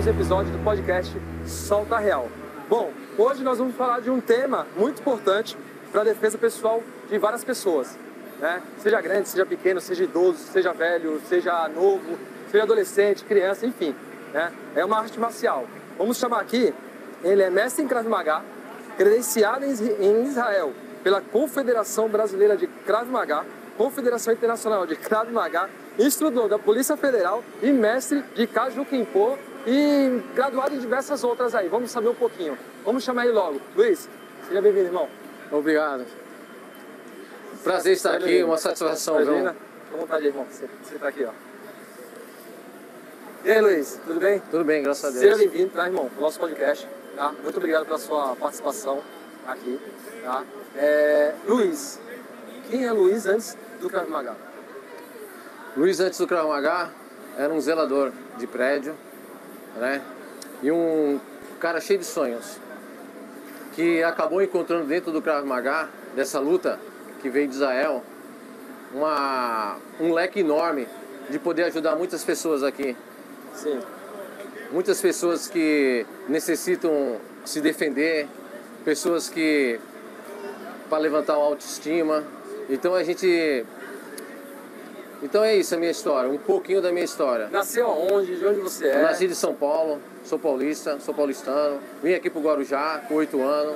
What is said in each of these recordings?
episódio do podcast Solta Real. Bom, hoje nós vamos falar de um tema muito importante para a defesa pessoal de várias pessoas, né? Seja grande, seja pequeno, seja idoso, seja velho, seja novo, seja adolescente, criança, enfim, né? É uma arte marcial. Vamos chamar aqui, ele é mestre em Krav Maga, credenciado em Israel pela Confederação Brasileira de Krav Maga, Confederação Internacional de Krav Maga, instrutor da Polícia Federal e mestre de Kaju Kempo e graduado em diversas outras aí. Vamos saber um pouquinho. Vamos chamar ele logo. Luiz, seja bem-vindo, irmão. Obrigado. Prazer estar aqui, uma satisfação. Imagina. Fica à vontade, irmão. Você tá aqui, ó. E aí, Luiz, tudo bem? Tudo bem, graças a Deus. Seja bem-vindo, tá, irmão, ao nosso podcast. Tá? Muito obrigado pela sua participação aqui. Tá? Luiz, quem é Luiz antes do Krav Maga? Luiz, antes do Krav Maga, era um zelador de prédio, né? E um cara cheio de sonhos, que acabou encontrando dentro do Krav Maga, dessa luta que veio de Israel, um leque enorme de poder ajudar muitas pessoas aqui. Sim. Muitas pessoas que necessitam se defender, pessoas que para levantar a autoestima. Então é isso a minha história, um pouquinho da minha história. Nasceu aonde? De onde você é? Eu nasci de São Paulo, sou paulista, sou paulistano. Vim aqui pro Guarujá com 8 anos.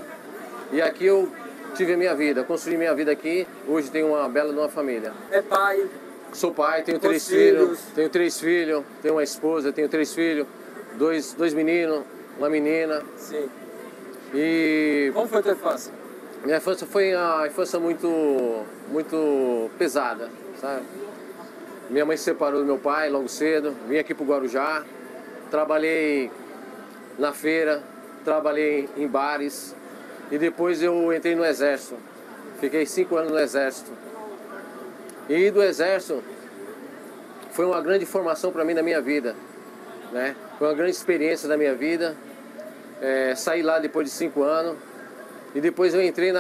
E aqui eu tive a minha vida, construí minha vida aqui. Hoje tenho uma bela numa família. É pai? Sou pai, tenho 3 filhos. Tenho 3 filhos, tenho uma esposa, tenho 3 filhos. Dois meninos, uma menina. Sim. E como foi a tua infância? Minha infância foi uma infância muito pesada, sabe? Minha mãe se separou do meu pai logo cedo, vim aqui pro Guarujá, trabalhei na feira, trabalhei em bares e depois eu entrei no exército. Fiquei 5 anos no exército. E do exército foi uma grande formação para mim na minha vida, né? Foi uma grande experiência da minha vida. Saí lá depois de 5 anos e depois eu entrei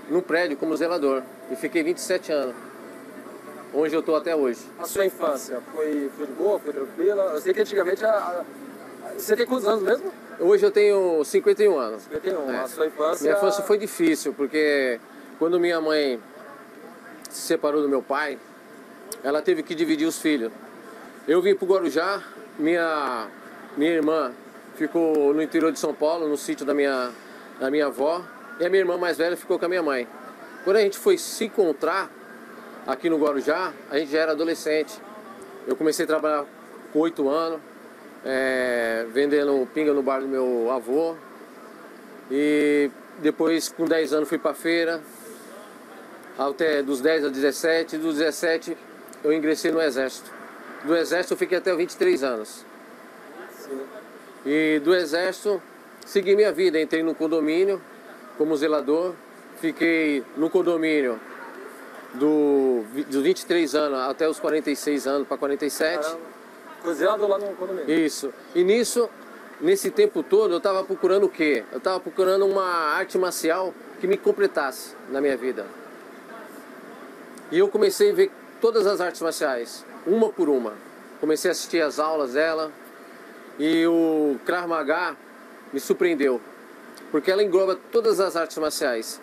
no prédio como zelador e fiquei 27 anos. Onde eu estou até hoje. A sua infância foi de boa, foi tranquila? Eu sei que antigamente você tem quantos anos mesmo? Hoje eu tenho 51 anos. 51. A sua infância... Minha infância foi difícil, porque quando minha mãe se separou do meu pai, ela teve que dividir os filhos. Eu vim pro Guarujá, minha irmã ficou no interior de São Paulo, no sítio da minha avó, e a minha irmã mais velha ficou com a minha mãe. Quando a gente foi se encontrar aqui no Guarujá, a gente já era adolescente. Eu comecei a trabalhar com 8 anos, vendendo pinga no bar do meu avô. E depois, com 10 anos, fui pra feira. Até dos 10 aos 17. Dos 17, eu ingressei no exército. Do exército, eu fiquei até os 23 anos. Sim. E do exército, segui minha vida. Entrei no condomínio como zelador. Fiquei no condomínio dos 23 anos até os 46 anos para 47. Caramba. Foi zelador lá no condomínio. Isso. E nesse tempo todo, eu estava procurando o quê? Eu estava procurando uma arte marcial que me completasse na minha vida. E eu comecei a ver todas as artes marciais, uma por uma. Comecei a assistir as aulas dela e o Krav Maga me surpreendeu, porque ela engloba todas as artes marciais,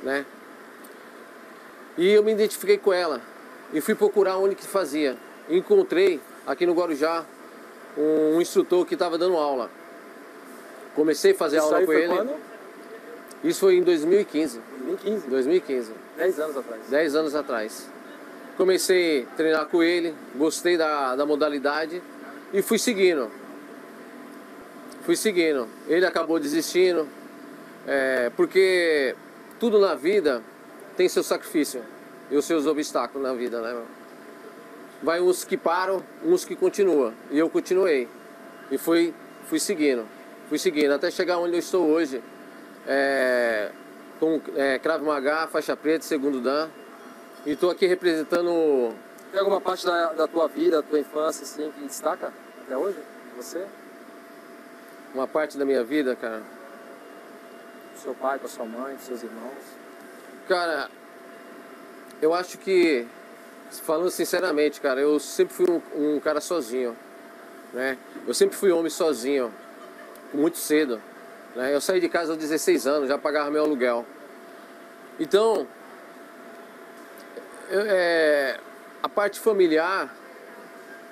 né? E eu me identifiquei com ela e fui procurar onde que fazia. Encontrei aqui no Guarujá um instrutor que estava dando aula. Comecei a fazer aula com ele. Quando? Isso foi em 2015. 2015? 2015. 10 anos atrás. 10 anos atrás. Comecei a treinar com ele, gostei da modalidade e fui seguindo. Ele acabou desistindo, porque tudo na vida tem seu sacrifício e os seus obstáculos na vida, né? Vai uns que param, uns que continuam. E eu continuei. E fui seguindo até chegar onde eu estou hoje. Com Krav Maga, faixa preta, segundo Dan. E estou aqui representando... Tem alguma parte da tua vida, da tua infância, assim, que destaca até hoje? Você? Uma parte da minha vida, cara? Com seu pai, com a sua mãe, com seus irmãos? Cara, eu acho que, falando sinceramente, cara, eu sempre fui um cara sozinho. né? Eu sempre fui homem sozinho, muito cedo, né? Eu saí de casa aos 16 anos, já pagava meu aluguel. Então, a parte familiar,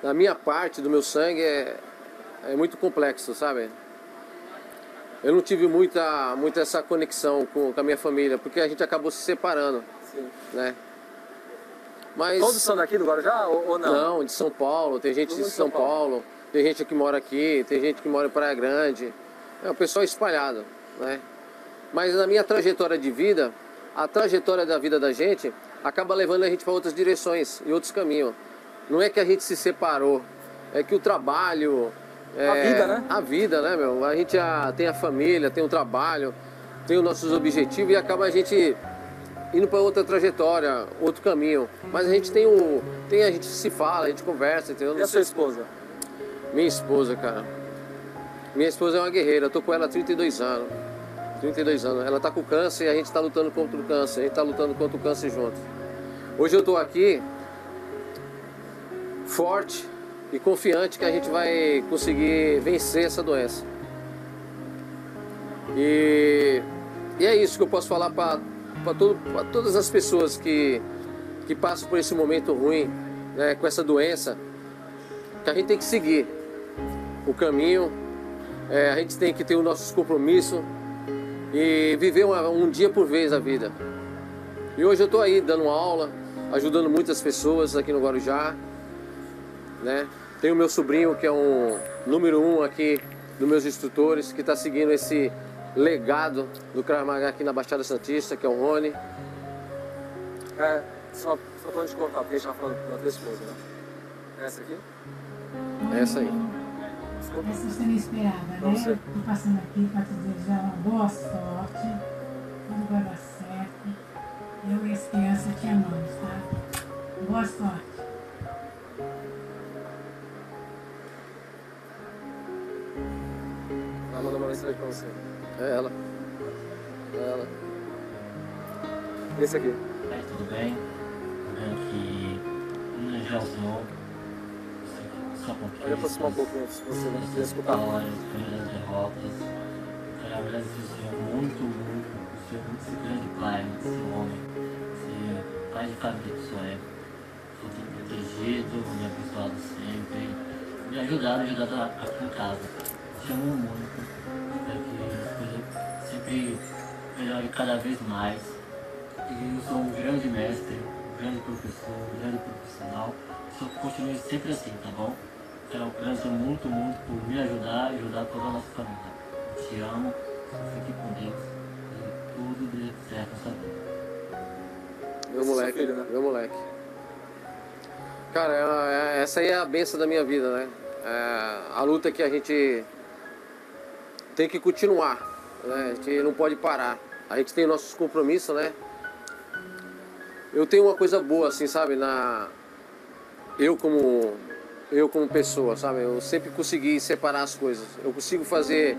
da minha parte, do meu sangue, é muito complexo, sabe? Eu não tive muita essa conexão com a minha família, porque a gente acabou se separando. Sim. Né? Mas, todos são daqui do Guarujá ou não? Não, de São Paulo, tem gente de São Paulo, tem gente que mora aqui, tem gente que mora em Praia Grande, é o pessoal espalhado, né? Mas na minha trajetória de vida, a trajetória da vida da gente acaba levando a gente para outras direções e outros caminhos. Não é que a gente se separou, é que o trabalho... a vida, né? A vida, né, meu? A gente tem a família, tem o trabalho, tem os nossos objetivos e acaba a gente indo para outra trajetória, outro caminho. Mas a gente a gente se fala, a gente conversa, entendeu? E a sua esposa? Minha esposa, cara. Minha esposa é uma guerreira, eu tô com ela há 32 anos. 32 anos. Ela tá com câncer e a gente tá lutando contra o câncer. A gente tá lutando contra o câncer junto. Hoje eu tô aqui forte e confiante que a gente vai conseguir vencer essa doença. E é isso que eu posso falar para todas as pessoas que passam por esse momento ruim, né, com essa doença, que a gente tem que seguir o caminho, a gente tem que ter os nossos compromissos e viver um dia por vez a vida. E hoje eu estou aí dando aula, ajudando muitas pessoas aqui no Guarujá, né? Tem o meu sobrinho que é um número 1 aqui dos meus instrutores, que está seguindo esse legado do Krav Maga aqui na Baixada Santista, que é o Rony. Só pra gente cortar, porque a gente tá falando da tua esposa, né? Essa aqui? Essa aí. Essa você me esperava, né? Tô passando aqui para te desejar uma boa sorte, tudo vai dar certo. Eu e as crianças te amamos, tá? Boa sorte. Ela mandou uma mensagem pra você. É ela. É ela. Esse aqui. Tudo bem? Que no Gelson, só Pode aproximar um pouquinho, se você não quiser escutar. Primeiras derrotas. Na verdade, você é muito, esse grande pai, esse homem, esse pai de família que sou eu. Sou sempre protegido, me abençoado sempre, me ajudado aqui em casa. Te amo muito, espero que as coisas sempre melhorem cada vez mais. E eu sou um grande mestre, um grande professor, um grande profissional. Só continue sempre assim, tá bom? Eu agradeço muito por me ajudar e ajudar toda a nossa família. Te amo, fique com Deus e tudo dê certo nessa vida. Meu moleque, filho, né? Meu moleque. Cara, essa aí é a benção da minha vida, né? A luta que a gente tem que continuar, né? A gente não pode parar. A gente tem nossos compromissos, né? Eu tenho uma coisa boa, assim, sabe? Eu como pessoa, sabe? Eu sempre consegui separar as coisas. Eu consigo fazer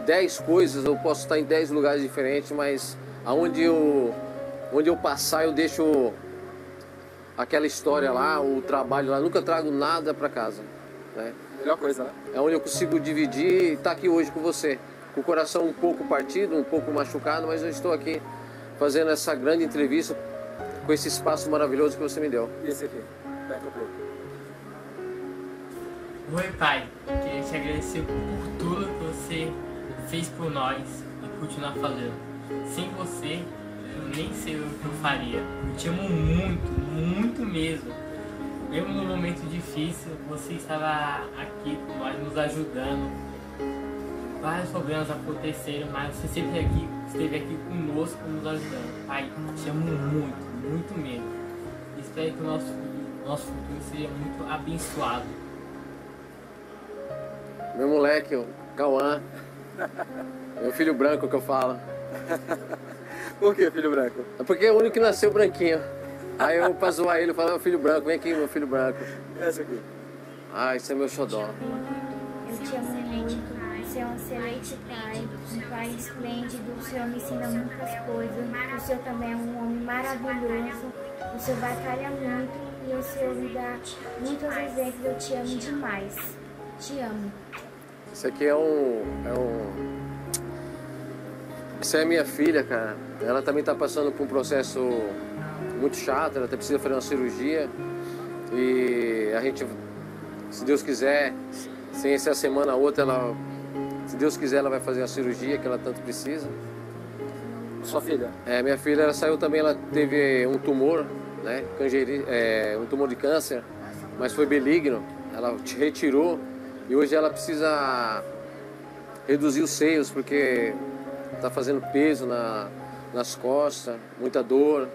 10 coisas, eu posso estar em 10 lugares diferentes, mas onde eu passar, eu deixo aquela história lá, o trabalho lá. Nunca trago nada para casa, né? Melhor coisa, né? É onde eu consigo dividir e estar aqui hoje com você. Com o coração um pouco partido, um pouco machucado, mas eu estou aqui fazendo essa grande entrevista com esse espaço maravilhoso que você me deu. E esse aqui? Perto um pouco. Oi, pai. Queria te agradecer por tudo que você fez por nós e continuar fazendo. Sem você, eu nem sei o que eu faria. Eu te amo muito, muito mesmo. Mesmo no momento difícil, você estava aqui com nós, nos ajudando. Vários problemas aconteceram, mas você sempre esteve aqui conosco, nos ajudando. Pai, te amo muito, muito mesmo. Espero que o nosso futuro seja muito abençoado. Meu moleque, o Cauã. Meu filho branco que eu falo. Por que filho branco? É porque é o único que nasceu branquinho. Aí eu, pra zoar ele, eu falo, meu filho branco, vem aqui, meu filho branco. Esse aqui. Ah, esse é meu xodó. Eu te amo muito. Você é um excelente pai, um pai esplêndido. O Senhor me ensina muitas coisas. O Senhor também é um homem maravilhoso. O Senhor batalha muito e o Senhor me dá muitos exemplos. Eu te amo demais. Te amo. Isso aqui Isso é minha filha, cara. Ela também está passando por um processo muito chato, ela precisa fazer uma cirurgia. E a gente, se Deus quiser, sem ser a semana ou outra, se Deus quiser, ela vai fazer a cirurgia que ela tanto precisa. Sua filha? Minha filha, ela saiu também, ela teve um tumor, né? Um tumor de câncer, mas foi benigno. Ela retirou e hoje ela precisa reduzir os seios porque está fazendo peso nas costas, muita dor.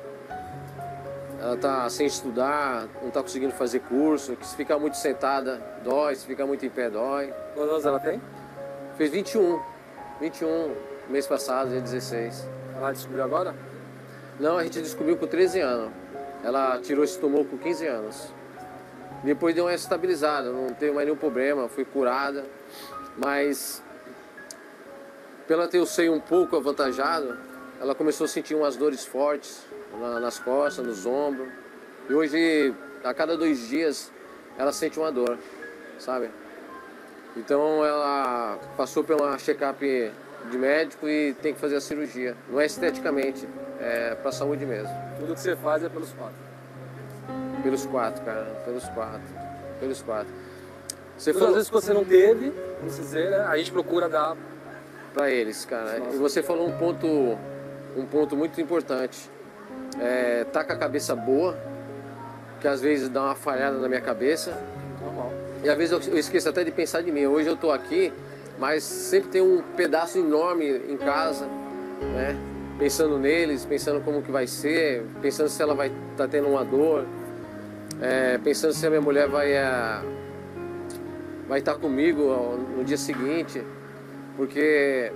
Ela está sem estudar, não está conseguindo fazer curso, que se ficar muito sentada dói, se ficar muito em pé dói. Quantos anos ela tem? Fez 21, mês passado, dia 16. Ela descobriu agora? Não, a gente descobriu com 13 anos. Ela tirou esse tumor com 15 anos. Depois deu uma estabilizada, não teve mais nenhum problema, foi curada. Mas, pela ter o seio um pouco avantajado, ela começou a sentir umas dores fortes nas costas, nos ombros. E hoje, a cada 2 dias, ela sente uma dor, sabe? Então ela passou por uma check-up de médico e tem que fazer a cirurgia. Não é esteticamente, é pra saúde mesmo. Tudo que você faz é pelos 4. Pelos 4, cara, pelos 4. Você Todas falou as vezes que você não teve, vamos dizer, né, a gente procura dar pra eles, cara. E você falou um ponto muito importante. Tá com a cabeça boa, que às vezes dá uma falhada na minha cabeça. normal. E às vezes eu esqueço até de pensar de mim. Hoje eu tô aqui, mas sempre tem um pedaço enorme em casa, né? Pensando neles, pensando como que vai ser, pensando se ela vai estar tendo uma dor, pensando se a minha mulher vai estar comigo no dia seguinte, porque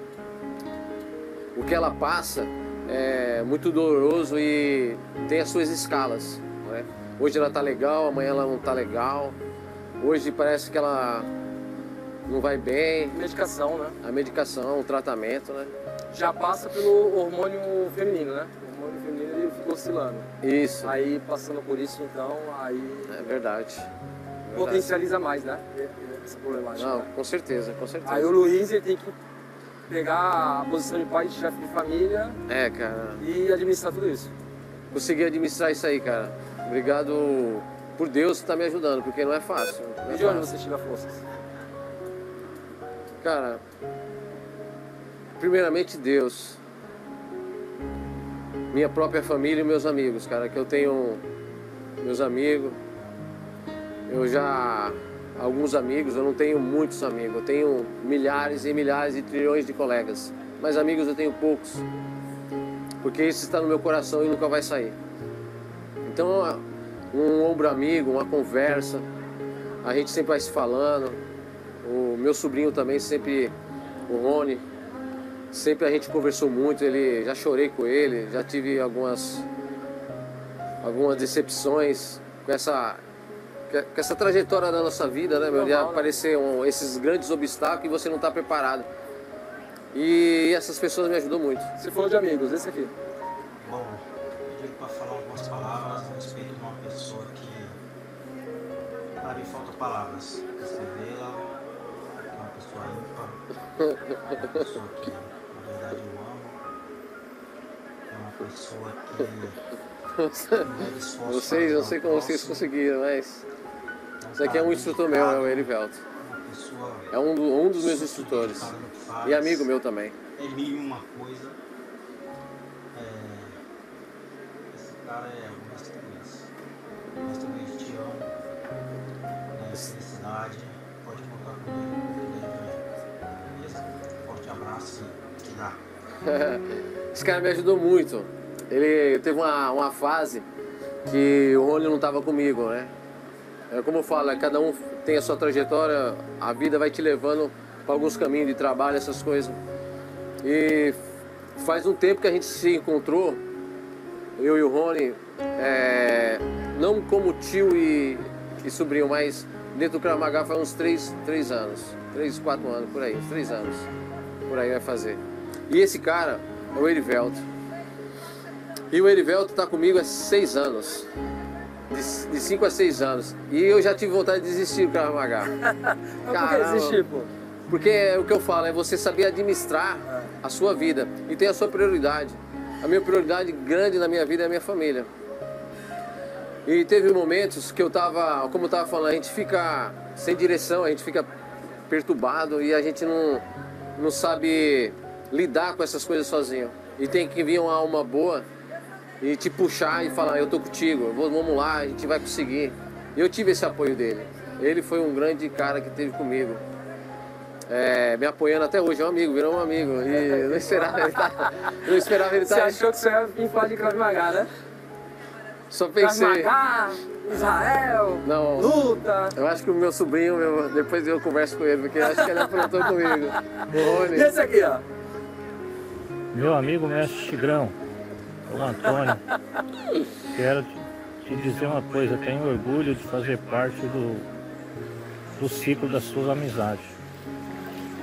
o que ela passa é muito doloroso e tem as suas escalas, né? Hoje ela tá legal, amanhã ela não tá legal, hoje parece que ela não vai bem. Medicação, né? A medicação, o tratamento, né? Já passa pelo hormônio feminino, né? O hormônio feminino ele fica oscilando. Isso. Aí passando por isso, então, aí É verdade. potencializa mais, né? Essa problemática. Não, né? com certeza, com certeza. Aí o Luiz ele tem que pegar a posição de pai, de chefe de família Cara. e administrar tudo isso. Consegui administrar isso aí, cara. Obrigado por Deus que tá me ajudando, porque não é fácil. Não é E de onde fácil. você tira forças? Cara, primeiramente Deus, minha própria família e meus amigos, cara, que eu tenho meus amigos, alguns amigos, eu não tenho muitos amigos, eu tenho milhares e milhares e trilhões de colegas, mas amigos eu tenho poucos, porque isso está no meu coração e nunca vai sair. Então, um ombro amigo, uma conversa, a gente sempre vai se falando. O meu sobrinho também sempre, o Rony, sempre a gente conversou muito, já chorei com ele, já tive algumas decepções com essa trajetória da nossa vida, né, meu? De aparecer esses grandes obstáculos e você não está preparado. E essas pessoas me ajudam muito. Você falou de amigos, esse aqui. Bom, eu digo para falar algumas palavras a respeito de uma pessoa que, para mim, falta palavras. Descrevê-la, é uma pessoa ímpar, uma pessoa que, na verdade, eu amo, é uma pessoa que... Vocês, não sei como vocês conseguiram, mas isso aqui é um instrutor meu, é o Erivelto. É um dos meus instrutores e amigo meu também. É mil uma coisa. Esse cara é o Mestre Luiz. O Mestre Luiz, te amo. Felicidade. Pode contar comigo. Beleza? Forte abraço e que dá. Esse cara me ajudou muito. Ele teve uma fase que o Rony não estava comigo, né? Como eu falo, cada um tem a sua trajetória, a vida vai te levando para alguns caminhos de trabalho, essas coisas. E faz um tempo que a gente se encontrou, eu e o Rony, não como tio e sobrinho, mas dentro do Krav Maga faz uns 3 anos, 3, 4 anos, por aí, uns 3 anos, por aí vai fazer. E esse cara é o Erivelto. E o Erivelto está comigo há 6 anos. de 5 a 6 anos. E eu já tive vontade de desistir do Krav Maga. Mas por que desistir, pô? Porque é o que eu falo, é você saber administrar a sua vida e ter a sua prioridade. A minha prioridade grande na minha vida é a minha família. E teve momentos que eu tava, como eu tava falando, a gente fica sem direção, a gente fica perturbado e a gente não sabe lidar com essas coisas sozinho. E tem que vir uma alma boa e te puxar e falar, eu tô contigo, vamos lá, a gente vai conseguir. E eu tive esse apoio dele. Ele foi um grande cara que esteve comigo. Me apoiando até hoje, é um amigo, virou um amigo. E eu não esperava ele estar. Você achou que você ia vir falar de Krav Maga, né? Só pensei. Krav Maga, Israel, não, luta. Eu acho que o meu sobrinho, depois eu converso com ele, porque eu acho que ele aprontou comigo. O Rony. E esse aqui, ó? Meu amigo mestre Tigrão, o Antônio. Quero te dizer uma coisa, tenho orgulho de fazer parte do ciclo das suas amizades.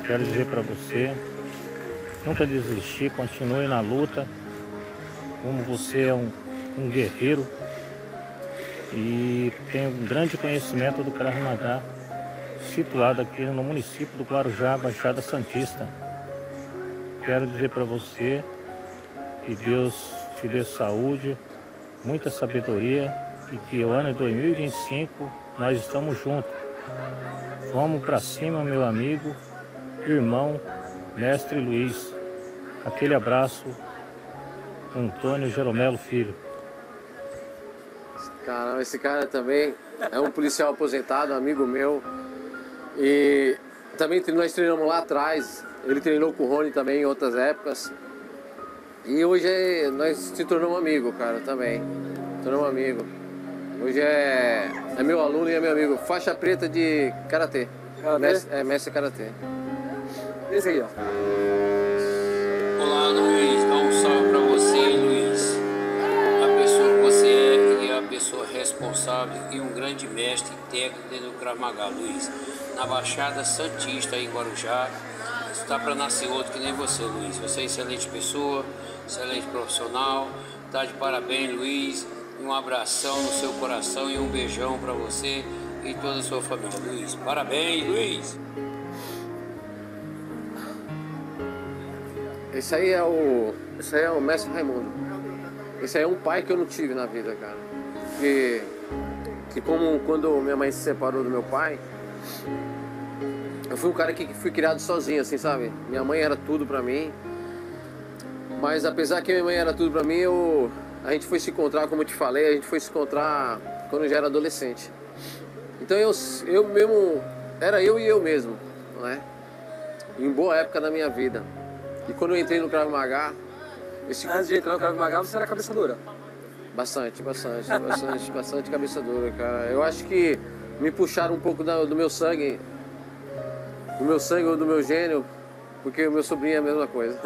Quero dizer para você, nunca desistir, continue na luta, como você é um guerreiro e tem um grande conhecimento do Krav Maga, situado aqui no município do Guarujá, Baixada Santista. Quero dizer para você que Deus te dê saúde, muita sabedoria e que o ano de 2025 nós estamos juntos. Vamos para cima, meu amigo, irmão, mestre Luiz. Aquele abraço, Antônio Jeromelo Filho. Caramba, esse cara também é um policial aposentado, amigo meu. E também nós treinamos lá atrás. Ele treinou com o Rony também em outras épocas. E hoje nós se tornamos amigos, cara, também. Tornamos amigos. Hoje é meu aluno e é meu amigo. Faixa preta de Karatê. Mestre Karatê. Esse aqui, ó. Olá, Luiz. Dá um salve pra você, Luiz. A pessoa que você é e a pessoa responsável e um grande mestre técnico dentro do Krav Maga, Luiz. Na Baixada Santista, em Guarujá. Está para nascer outro que nem você, Luiz. Você é excelente pessoa, excelente profissional. Tá de parabéns, Luiz. Um abração no seu coração e um beijão para você e toda a sua família, Luiz. Parabéns, Luiz. Esse aí é o mestre Raimundo. Esse aí é um pai que eu não tive na vida, cara. Que como quando minha mãe se separou do meu pai, eu fui um cara que fui criado sozinho, assim, sabe? Minha mãe era tudo pra mim. Mas apesar que minha mãe era tudo pra mim, a gente foi se encontrar, como eu te falei, a gente foi se encontrar quando eu já era adolescente. Então eu mesmo, era eu e eu mesmo, não é? Em boa época da minha vida. E quando eu entrei no Krav Maga... Antes de entrar no Krav Maga, você era cabeça dura? Bastante cabeça dura, cara. Eu acho que me puxaram um pouco do meu sangue, ou do meu gênio, porque o meu sobrinho é a mesma coisa.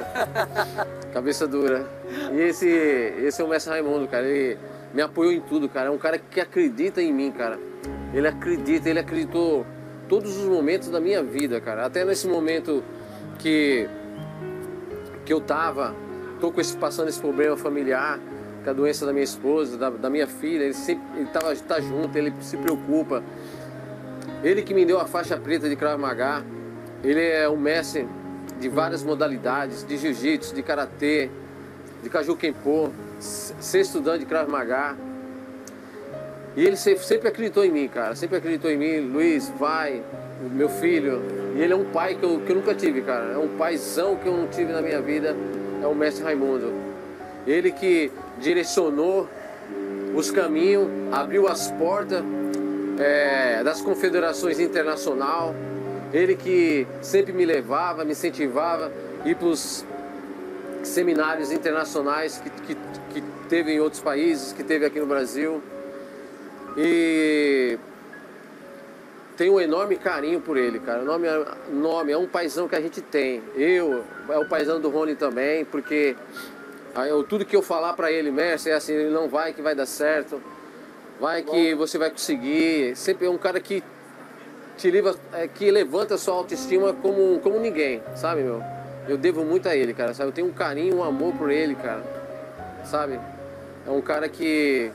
Cabeça dura. E esse é o mestre Raimundo, cara. Ele me apoiou em tudo, cara. É um cara que acredita em mim, cara. Ele acreditou todos os momentos da minha vida, cara. Até nesse momento que eu tô passando esse problema familiar, com a doença da minha esposa, da minha filha. Ele tá junto, ele se preocupa. Ele que me deu a faixa preta de Krav Maga. Ele é um mestre de várias modalidades, de jiu-jitsu, de karatê, de Kaju Kenpo, ser estudante de Krav Maga. E ele sempre acreditou em mim, cara. Sempre acreditou em mim. Luiz, vai, meu filho. E ele é um pai que eu nunca tive, cara. É um paizão que eu não tive na minha vida. É o mestre Raimundo. Ele que direcionou os caminhos, abriu as portas das confederações internacionais. Ele que sempre me levava, me incentivava a ir para os seminários internacionais que teve em outros países, que teve aqui no Brasil. E tenho um enorme carinho por ele, cara. O nome é um paizão que a gente tem. É o paizão do Rony também, porque tudo que eu falar para ele, mestre, é assim, ele não vai que vai dar certo. Vai que você vai conseguir. Sempre é um cara que que levanta a sua autoestima como ninguém, sabe, meu? Eu devo muito a ele, cara, sabe? Eu tenho um carinho, um amor por ele, cara, sabe? É um cara que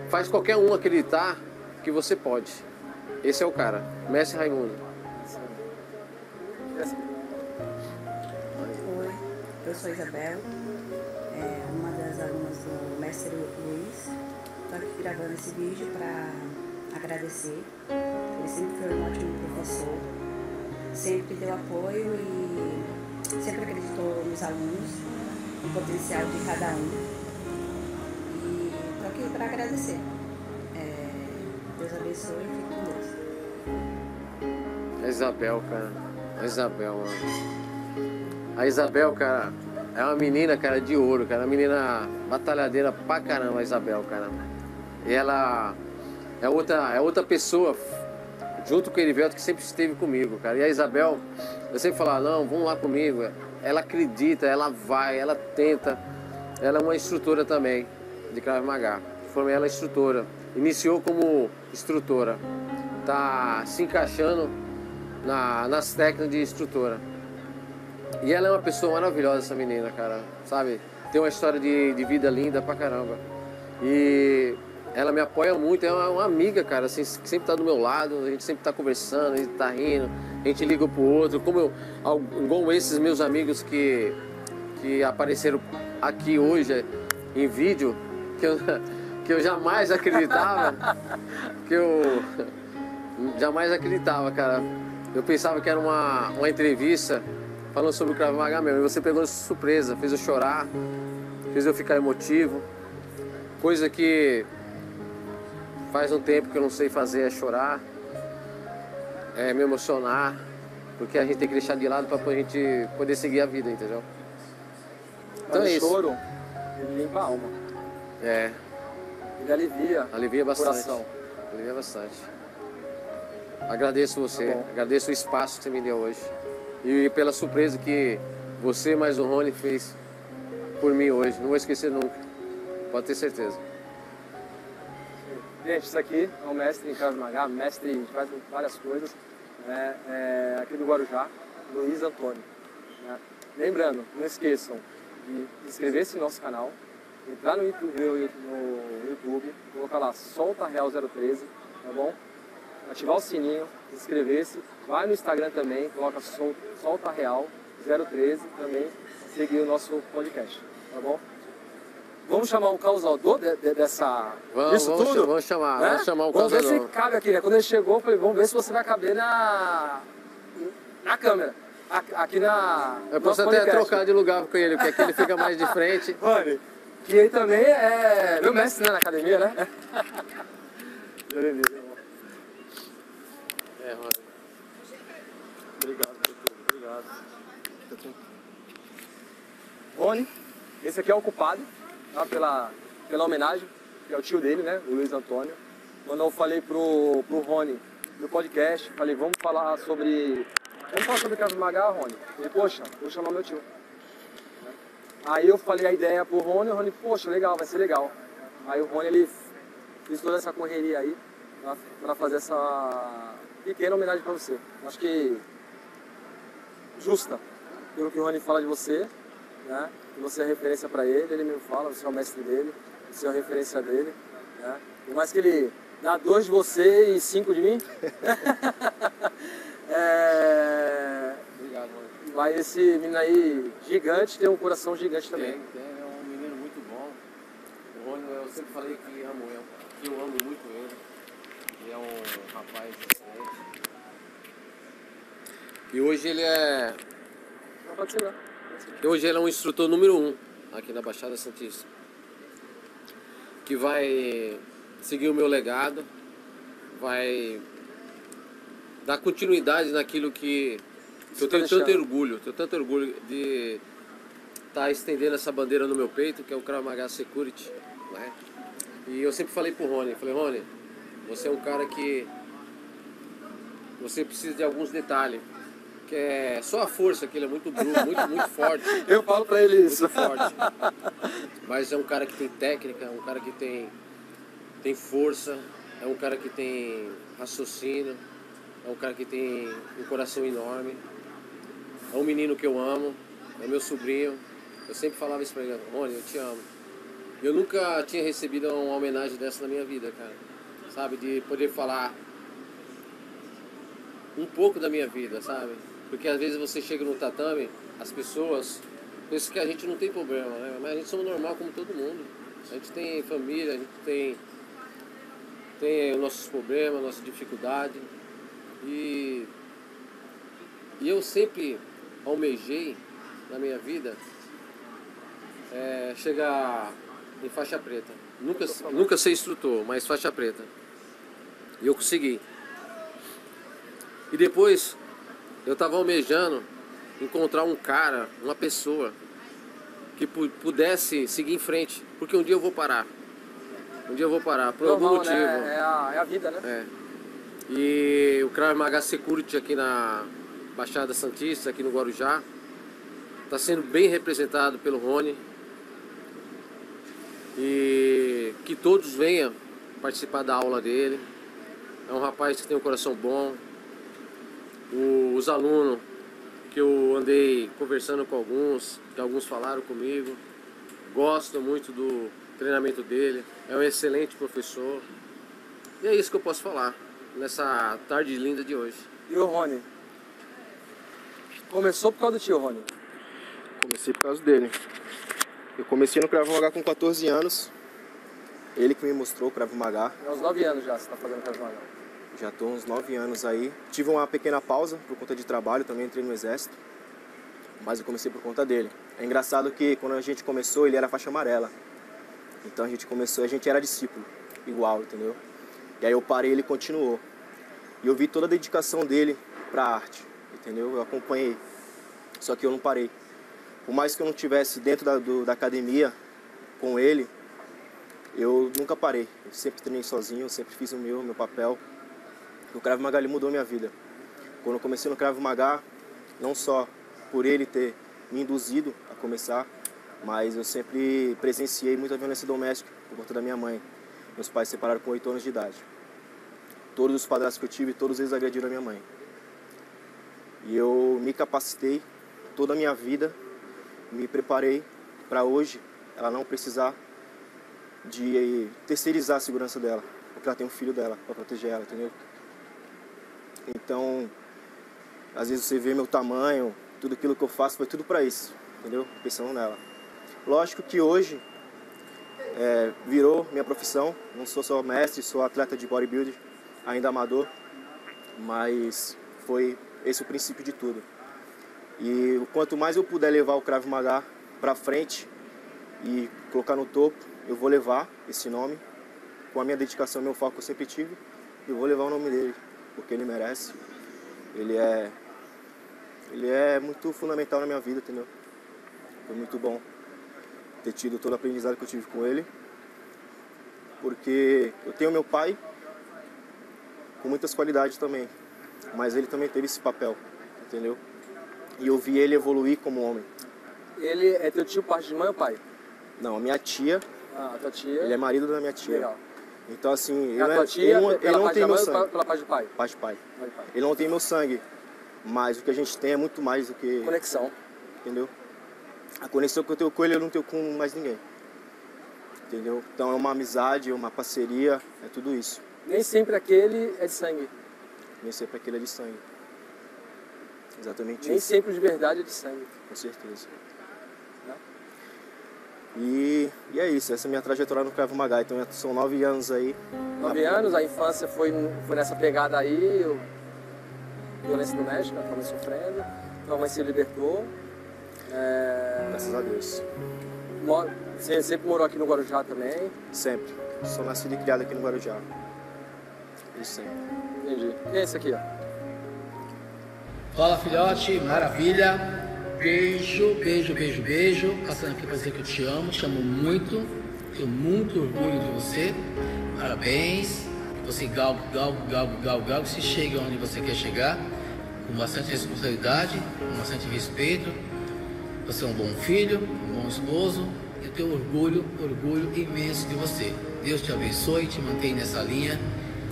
faz qualquer um acreditar que você pode. Esse é o cara, Mestre Raimundo. Oi, eu sou Isabel, uma das alunas do Mestre Luiz. Estou aqui gravando esse vídeo para agradecer. Ele sempre foi um ótimo professor, sempre deu apoio e sempre acreditou nos alunos, no potencial de cada um. E estou aqui para agradecer. Deus abençoe e fique com Deus. A Isabel, cara. A Isabel, mano. A Isabel, cara, é uma menina, cara, de ouro, cara. Uma menina batalhadeira pra caramba, a Isabel, cara. E ela é outra pessoa, junto com o Erivelto, que sempre esteve comigo, cara. E a Isabel, eu sempre falava, não, vamos lá comigo. Ela acredita, ela vai, ela tenta. Ela é uma instrutora também, de Krav Maga. Formei ela instrutora. Iniciou como instrutora. Tá se encaixando nas técnicas de instrutora. E ela é uma pessoa maravilhosa, essa menina, cara. Sabe? Tem uma história de vida linda pra caramba. E ela me apoia muito, é uma amiga, cara, assim, que sempre tá do meu lado, a gente sempre tá conversando, a gente tá rindo, a gente liga pro outro, igual esses meus amigos que apareceram aqui hoje em vídeo, que eu jamais acreditava, cara. Eu pensava que era uma entrevista falando sobre o Krav Maga mesmo, e você pegou de surpresa, fez eu chorar, fez eu ficar emotivo, coisa que faz um tempo que eu não sei fazer, é chorar, é me emocionar, porque a gente tem que deixar de lado para a gente poder seguir a vida, entendeu? Então é isso. O choro, ele limpa a alma. É. Ele alivia. Alivia bastante. Coração. Alivia bastante. Agradeço você, agradeço o espaço que você me deu hoje. E pela surpresa que você mais o Rony fez por mim hoje. Não vou esquecer nunca. Pode ter certeza. Gente, isso aqui é um mestre em Krav Maga, mestre de várias coisas, né? Aqui do Guarujá, Luiz Antônio. Né? Lembrando, não esqueçam de inscrever-se no nosso canal, entrar no YouTube, colocar lá Solta Real 013, tá bom? Ativar o sininho, inscrever-se, vai no Instagram também, coloca Solta Real 013 também, seguir o nosso podcast, tá bom? Vamos chamar o causador disso tudo? Vamos chamar, né? Vamos chamar o causador. Vamos ver se cabe aqui, né? Quando ele chegou, eu falei, vamos ver se você vai caber na câmera. Aqui na. Eu posso até trocar de lugar com ele, porque aqui ele fica mais de frente. Rony, que ele também é meu mestre, né, na academia, né? Rony. Obrigado por tudo, obrigado. Rony, esse aqui é o culpado, tá? pela homenagem, que é o tio dele, né, o Luiz Antônio. Quando eu falei pro Rony no podcast, falei, vamos falar sobre Krav Maga, Rony. Ele, poxa, vou chamar meu tio. Aí eu falei a ideia pro Rony, o Rony, poxa, legal, vai ser legal. Aí o Rony, ele fez toda essa correria aí, pra fazer essa pequena homenagem pra você. Acho que justa, pelo que o Rony fala de você, né? Que você é referência pra ele, ele mesmo fala, você é o mestre dele, você é a referência dele, né? Por mais que ele dá 2 de você e 5 de mim. Obrigado, Rony. Mas esse menino aí, gigante, tem um coração gigante também. É um menino muito bom. O Rony, eu sempre falei que eu amo muito ele. Ele é um rapaz excelente. E hoje ele é... Pode ser lá. Hoje ele é um instrutor número 1 aqui na Baixada Santista. Que vai seguir o meu legado, vai dar continuidade naquilo que eu tenho tanto orgulho de estar estendendo essa bandeira no meu peito, que é o Krav Maga Security, né? E eu sempre falei pro Rony, Rony, você é um cara que você precisa de alguns detalhes, que é só a força, que ele é muito bruto, muito forte. Eu falo pra ele isso. Muito forte. Mas é um cara que tem técnica, é um cara que tem força, é um cara que tem raciocínio, é um cara que tem um coração enorme, é um menino que eu amo, é meu sobrinho. Eu sempre falava isso pra ele, Rony, eu te amo. Eu nunca tinha recebido uma homenagem dessa na minha vida, cara. Sabe, de poder falar um pouco da minha vida, sabe? Porque às vezes você chega no tatame, as pessoas pensam que a gente não tem problema, né? Mas a gente somos normal como todo mundo. A gente tem família, a gente tem os nossos problemas, nossas dificuldades. E eu sempre almejei na minha vida chegar em faixa preta. Nunca ser instrutor, mas faixa preta. E eu consegui. E depois eu estava almejando encontrar um cara, uma pessoa que pudesse seguir em frente, porque um dia eu vou parar. Um dia eu vou parar, por algum motivo. Né? É a vida, né? É. E o Krav Maga Security aqui na Baixada Santista, aqui no Guarujá, está sendo bem representado pelo Rony. E que todos venham participar da aula dele. É um rapaz que tem um coração bom. Os alunos que eu andei conversando com alguns, que alguns falaram comigo, gostam muito do treinamento dele. É um excelente professor. E é isso que eu posso falar nessa tarde linda de hoje. E o Rony? Começou por causa do tio, Rony? Comecei por causa dele. Eu comecei no Krav Maga com 14 anos. Ele que me mostrou o Krav Maga. Há uns 9 anos já você está fazendo Krav Maga. Já estou uns 9 anos aí. Tive uma pequena pausa por conta de trabalho, também entrei no exército. Mas eu comecei por conta dele. É engraçado que quando a gente começou, ele era faixa amarela. Então a gente começou, a gente era discípulo, igual, entendeu? E aí eu parei e ele continuou. E eu vi toda a dedicação dele pra arte, entendeu? Eu acompanhei. Só que eu não parei. Por mais que eu não estivesse dentro da academia com ele, eu nunca parei. Eu sempre treinei sozinho, eu sempre fiz o meu papel. O Krav Maga ele mudou minha vida. Quando eu comecei no Krav Maga, não só por ele ter me induzido a começar, mas eu sempre presenciei muita violência doméstica por conta da minha mãe. Meus pais se separaram com 8 anos de idade. Todos os padrastos que eu tive, todos eles agrediram a minha mãe. E eu me capacitei toda a minha vida, me preparei para hoje ela não precisar de terceirizar a segurança dela, porque ela tem um filho dela para proteger ela, entendeu? Então, às vezes você vê meu tamanho, tudo aquilo que eu faço foi tudo para isso, entendeu? Pensando nela. Lógico que hoje virou minha profissão, não sou só mestre, sou atleta de bodybuilding, ainda amador, mas foi esse o princípio de tudo. E quanto mais eu puder levar o Krav Maga para frente e colocar no topo, eu vou levar esse nome, com a minha dedicação, meu foco eu sempre tive, eu vou levar o nome dele, porque ele merece. Ele é muito fundamental na minha vida, entendeu? Foi muito bom ter tido todo o aprendizado que eu tive com ele, porque eu tenho meu pai com muitas qualidades também, mas ele também teve esse papel, entendeu? E eu vi ele evoluir como homem. Ele é teu tio parte de mãe ou pai? Não, a minha tia. Ah, a tua tia. Ele é marido da minha tia. Legal. Então assim, ele não tem meu sangue. Pela parte do pai? Parte do pai. Ele não tem meu sangue, mas o que a gente tem é muito mais do que... Conexão. Entendeu? A conexão que eu tenho com ele, eu não tenho com mais ninguém. Entendeu? Então é uma amizade, é uma parceria, é tudo isso. Nem sempre aquele é de sangue. Nem sempre aquele é de sangue. Exatamente isso. Nem sempre de verdade é de sangue. Com certeza. E é isso, essa é a minha trajetória no Krav Maga. Então são 9 anos aí. 9 anos, a infância foi nessa pegada aí, violência doméstica, tua mãe sofrendo, tua mãe se libertou. Graças a Deus. Você sempre morou aqui no Guarujá também? Sempre. Sou nascido e criado aqui no Guarujá. Isso sempre. Entendi. E é esse aqui, ó? Fala, filhote, maravilha. Beijo, beijo, beijo, beijo. Passando aqui para dizer que eu te muito. Tenho muito orgulho de você. Parabéns. Você galga, se chega onde você quer chegar, com bastante responsabilidade, com bastante respeito. Você é um bom filho, um bom esposo. Eu tenho orgulho imenso de você. Deus te abençoe, te mantém nessa linha.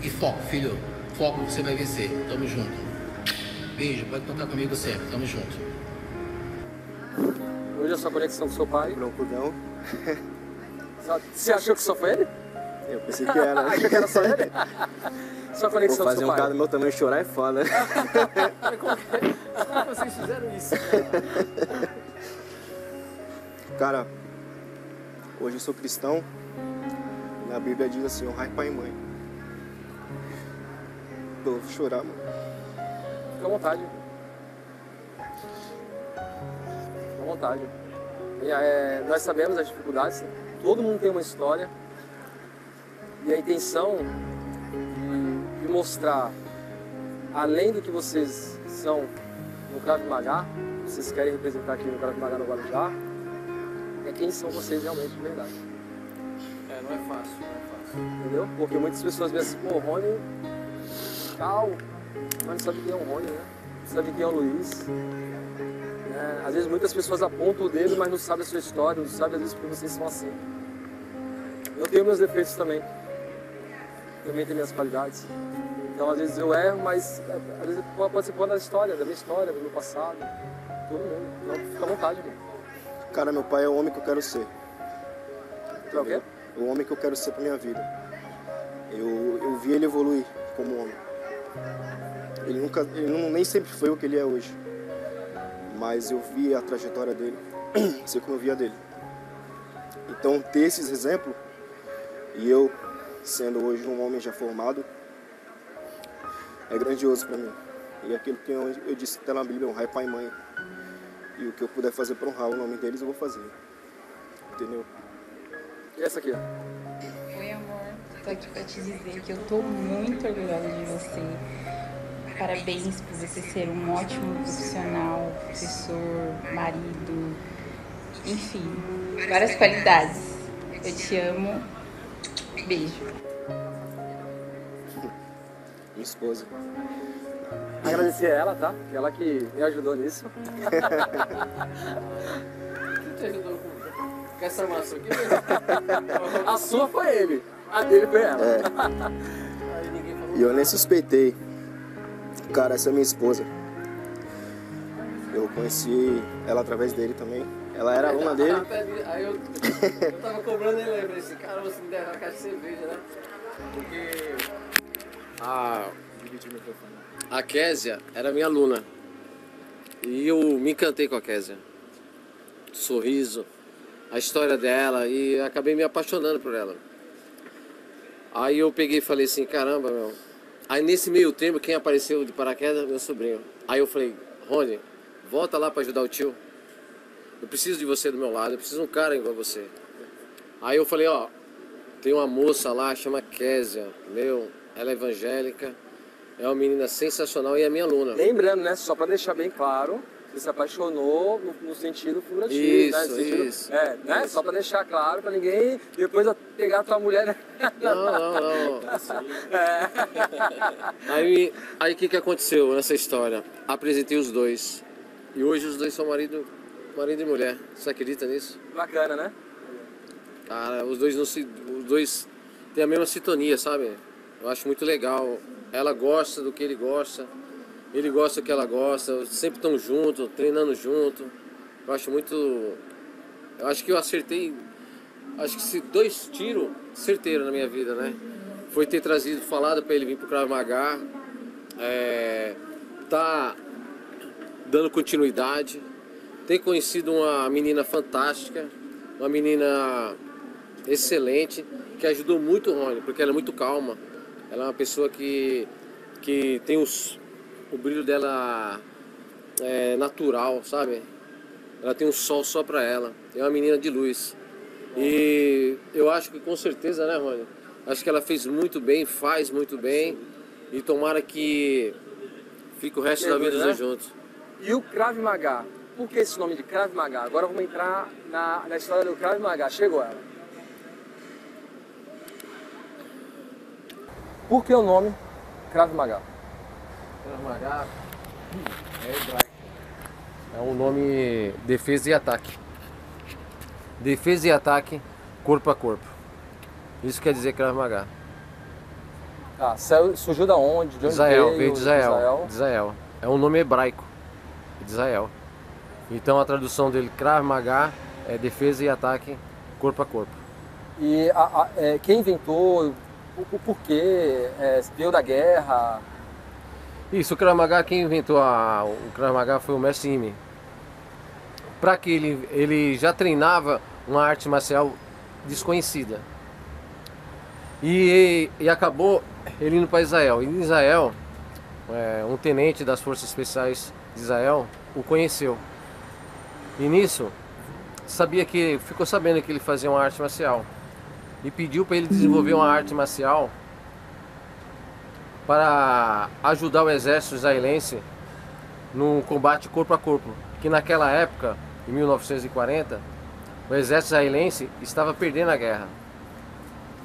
E foco, filho. Foco, você vai vencer. Tamo junto. Beijo, pode contar comigo sempre. Tamo junto. Hoje a sua conexão com seu pai? Broncudão. Você achou que só foi ele? Eu pensei que era. Achou que era só ele? Só a conexão Vou do fazer seu um pai. cara do meu tamanho chorar é foda. Como vocês fizeram isso? Cara, hoje eu sou cristão. Na Bíblia diz assim, honrai pai e mãe. Eu vou chorar, mano. Fica à vontade. Fica à vontade. Nós sabemos as dificuldades, todo mundo tem uma história. E a intenção de mostrar, além do que vocês são no Krav Maga, vocês querem representar aqui no Krav Maga no Guarujá, é quem são vocês realmente de verdade. Não é fácil, não é fácil. Entendeu? Porque muitas pessoas veem assim, pô, Rony, tal, mas não sabe quem é o Rony, né? Não sabe quem é o Luiz. Às vezes muitas pessoas apontam o dedo, mas não sabem a sua história, não sabem às vezes porque vocês são assim. Eu tenho meus defeitos também. Também tenho minhas qualidades. Então às vezes eu erro, mas às vezes pode ser por da história, da minha história, do meu passado. Todo mundo. Então fica à vontade, mano. Cara, meu pai é o homem que eu quero ser. Tu é o quê? O homem que eu quero ser pra minha vida. Eu vi ele evoluir como homem. Ele nem sempre foi o que ele é hoje. Mas eu vi a trajetória dele, sei como eu via dele. Então ter esses exemplos, e eu sendo hoje um homem já formado, é grandioso para mim. E aquilo que eu disse que está na Bíblia, honrar pai e mãe. E o que eu puder fazer para honrar o nome deles, eu vou fazer. Entendeu? E essa aqui, ó. Oi, amor. Tô aqui pra te dizer que eu tô muito orgulhosa de você. Parabéns por você ser um ótimo profissional, professor, marido, enfim, várias qualidades. Eu te amo. Beijo. Minha esposa. Agradecer a ela, tá? Ela que me ajudou nisso. Quem te ajudou com essa maçã aqui? A sua foi ele, a dele foi ela. E eu nem suspeitei. Cara, essa é minha esposa. Eu conheci ela através dele também. Ela era aluna dele. Aí eu tava cobrando e lembrei assim, cara, você me deram uma caixa de cerveja, né? Porque a Késia era minha aluna. E eu me encantei com a Késia. Sorriso, a história dela, e acabei me apaixonando por ela. Aí eu peguei e falei assim, caramba, meu. Aí nesse meio tempo, quem apareceu de paraquedas? Meu sobrinho. Aí eu falei, Rony, volta lá pra ajudar o tio. Eu preciso de você do meu lado, eu preciso de um cara igual você. Aí eu falei, ó, tem uma moça lá, chama Késia, ela é evangélica, é uma menina sensacional e é minha aluna. Lembrando, né, só pra deixar bem claro, você se apaixonou no sentido figurativo, isso, né? Sentido, isso. Né? Isso. Só pra deixar claro pra ninguém depois pegar a tua mulher, né? Não. Aí o que aconteceu nessa história? Apresentei os dois. E hoje os dois são marido e mulher. Você acredita nisso? Bacana, né? Cara, os dois têm a mesma sintonia, sabe? Eu acho muito legal. Ela gosta do que ele gosta. Ele gosta do que ela gosta. Sempre estão juntos, treinando junto. Eu acho muito... Eu acho que eu acertei... Acho que se 2 tiros certeiros na minha vida, né? Foi ter falado para ele vir pro Krav Maga. Tá dando continuidade. Ter conhecido uma menina fantástica. Uma menina excelente. Que ajudou muito o Rony, porque ela é muito calma. Ela é uma pessoa que tem o brilho dela natural, sabe? Ela tem um sol só pra ela. É uma menina de luz. E eu acho que com certeza, né, Rony? Acho que ela fez muito bem, faz muito bem. E tomara que fique o resto da vida os dois juntos. E o Krav Maga? Por que esse nome de Krav Maga? Agora vamos entrar na história do Krav Maga. Chegou ela. Por que o nome Krav Maga? Krav Maga é hebraico. É um nome defesa e ataque. Defesa e ataque, corpo a corpo. Isso quer dizer Krav Maga. Ah, surgiu da onde? De onde veio de Israel. É um nome hebraico de Israel. Então a tradução dele, Krav Maga, é defesa e ataque, corpo a corpo. E quem inventou, o porquê, veio da guerra? Isso, o Krav Maga, quem inventou o Krav Maga foi o mestre Ime. Para que ele já treinava uma arte marcial desconhecida. E acabou ele indo para Israel. E em Israel, um tenente das Forças Especiais de Israel o conheceu. E nisso, ficou sabendo que ele fazia uma arte marcial. E pediu para ele desenvolver uma arte marcial para ajudar o exército israelense no combate corpo a corpo. Que naquela época, em 1940, o exército israelense estava perdendo a guerra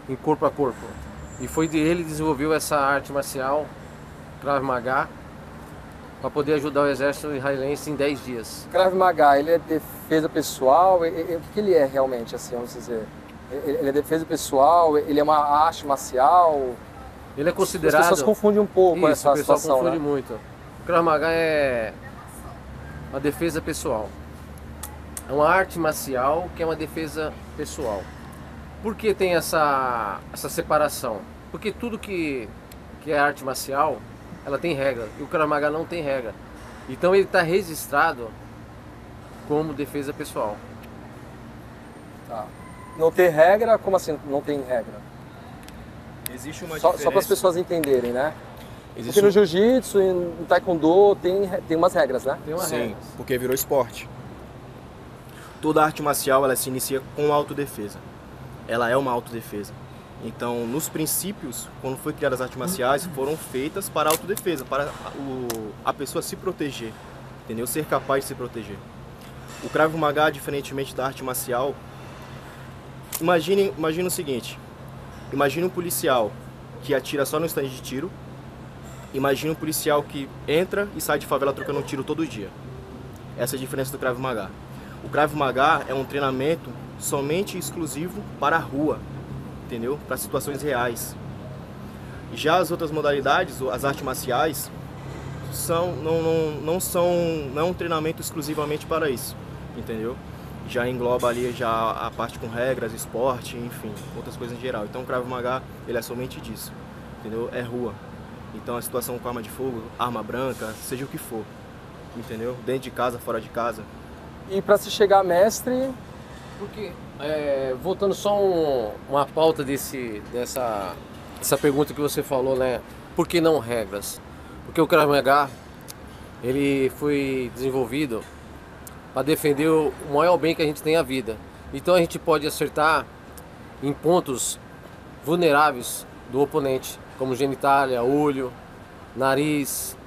em corpo a corpo. E foi ele que desenvolveu essa arte marcial, Krav Maga, para poder ajudar o exército israelense em 10 dias. Krav Maga, ele é defesa pessoal? O que ele é realmente, assim, vamos dizer? Ele é defesa pessoal? Ele é uma arte marcial? Ele é considerado... As pessoas confundem um pouco essa situação, o pessoal confunde muito. O Krav Maga é uma defesa pessoal. É uma arte marcial que é uma defesa pessoal. Por que tem essa separação? Porque tudo que é arte marcial, ela tem regra. E o Krav Maga não tem regra. Então ele está registrado como defesa pessoal. Tá. Não ter regra? Como assim não tem regra? Existe uma diferença. Só para as pessoas entenderem, né? Existe porque no jiu-jitsu e no taekwondo tem umas regras, né? Tem uma regra. Porque virou esporte. Toda arte marcial ela se inicia com autodefesa. Ela é uma autodefesa. Então, nos princípios, quando foi criadas as artes marciais, foram feitas para autodefesa, para a pessoa se proteger, entendeu? Ser capaz de se proteger. O Krav Maga, diferentemente da arte marcial, imagine o seguinte, imagine um policial que atira só no stand de tiro, imagine um policial que entra e sai de favela trocando um tiro todo dia. Essa é a diferença do Krav Maga. O Krav Maga é um treinamento somente exclusivo para a rua, entendeu? Para situações reais. Já as outras modalidades, as artes marciais, não é um treinamento exclusivamente para isso, entendeu? Já engloba ali já a parte com regras, esporte, enfim, outras coisas em geral. Então o Krav Maga, ele é somente disso, entendeu? É rua. Então a situação com arma de fogo, arma branca, seja o que for, entendeu? Dentro de casa, fora de casa. E para se chegar a mestre... Porque, voltando só uma pauta dessa pergunta que você falou, né? Por que não regras? Porque o Krav Maga, ele foi desenvolvido para defender o maior bem que a gente tem a vida. Então a gente pode acertar em pontos vulneráveis do oponente, como genitália, olho, nariz.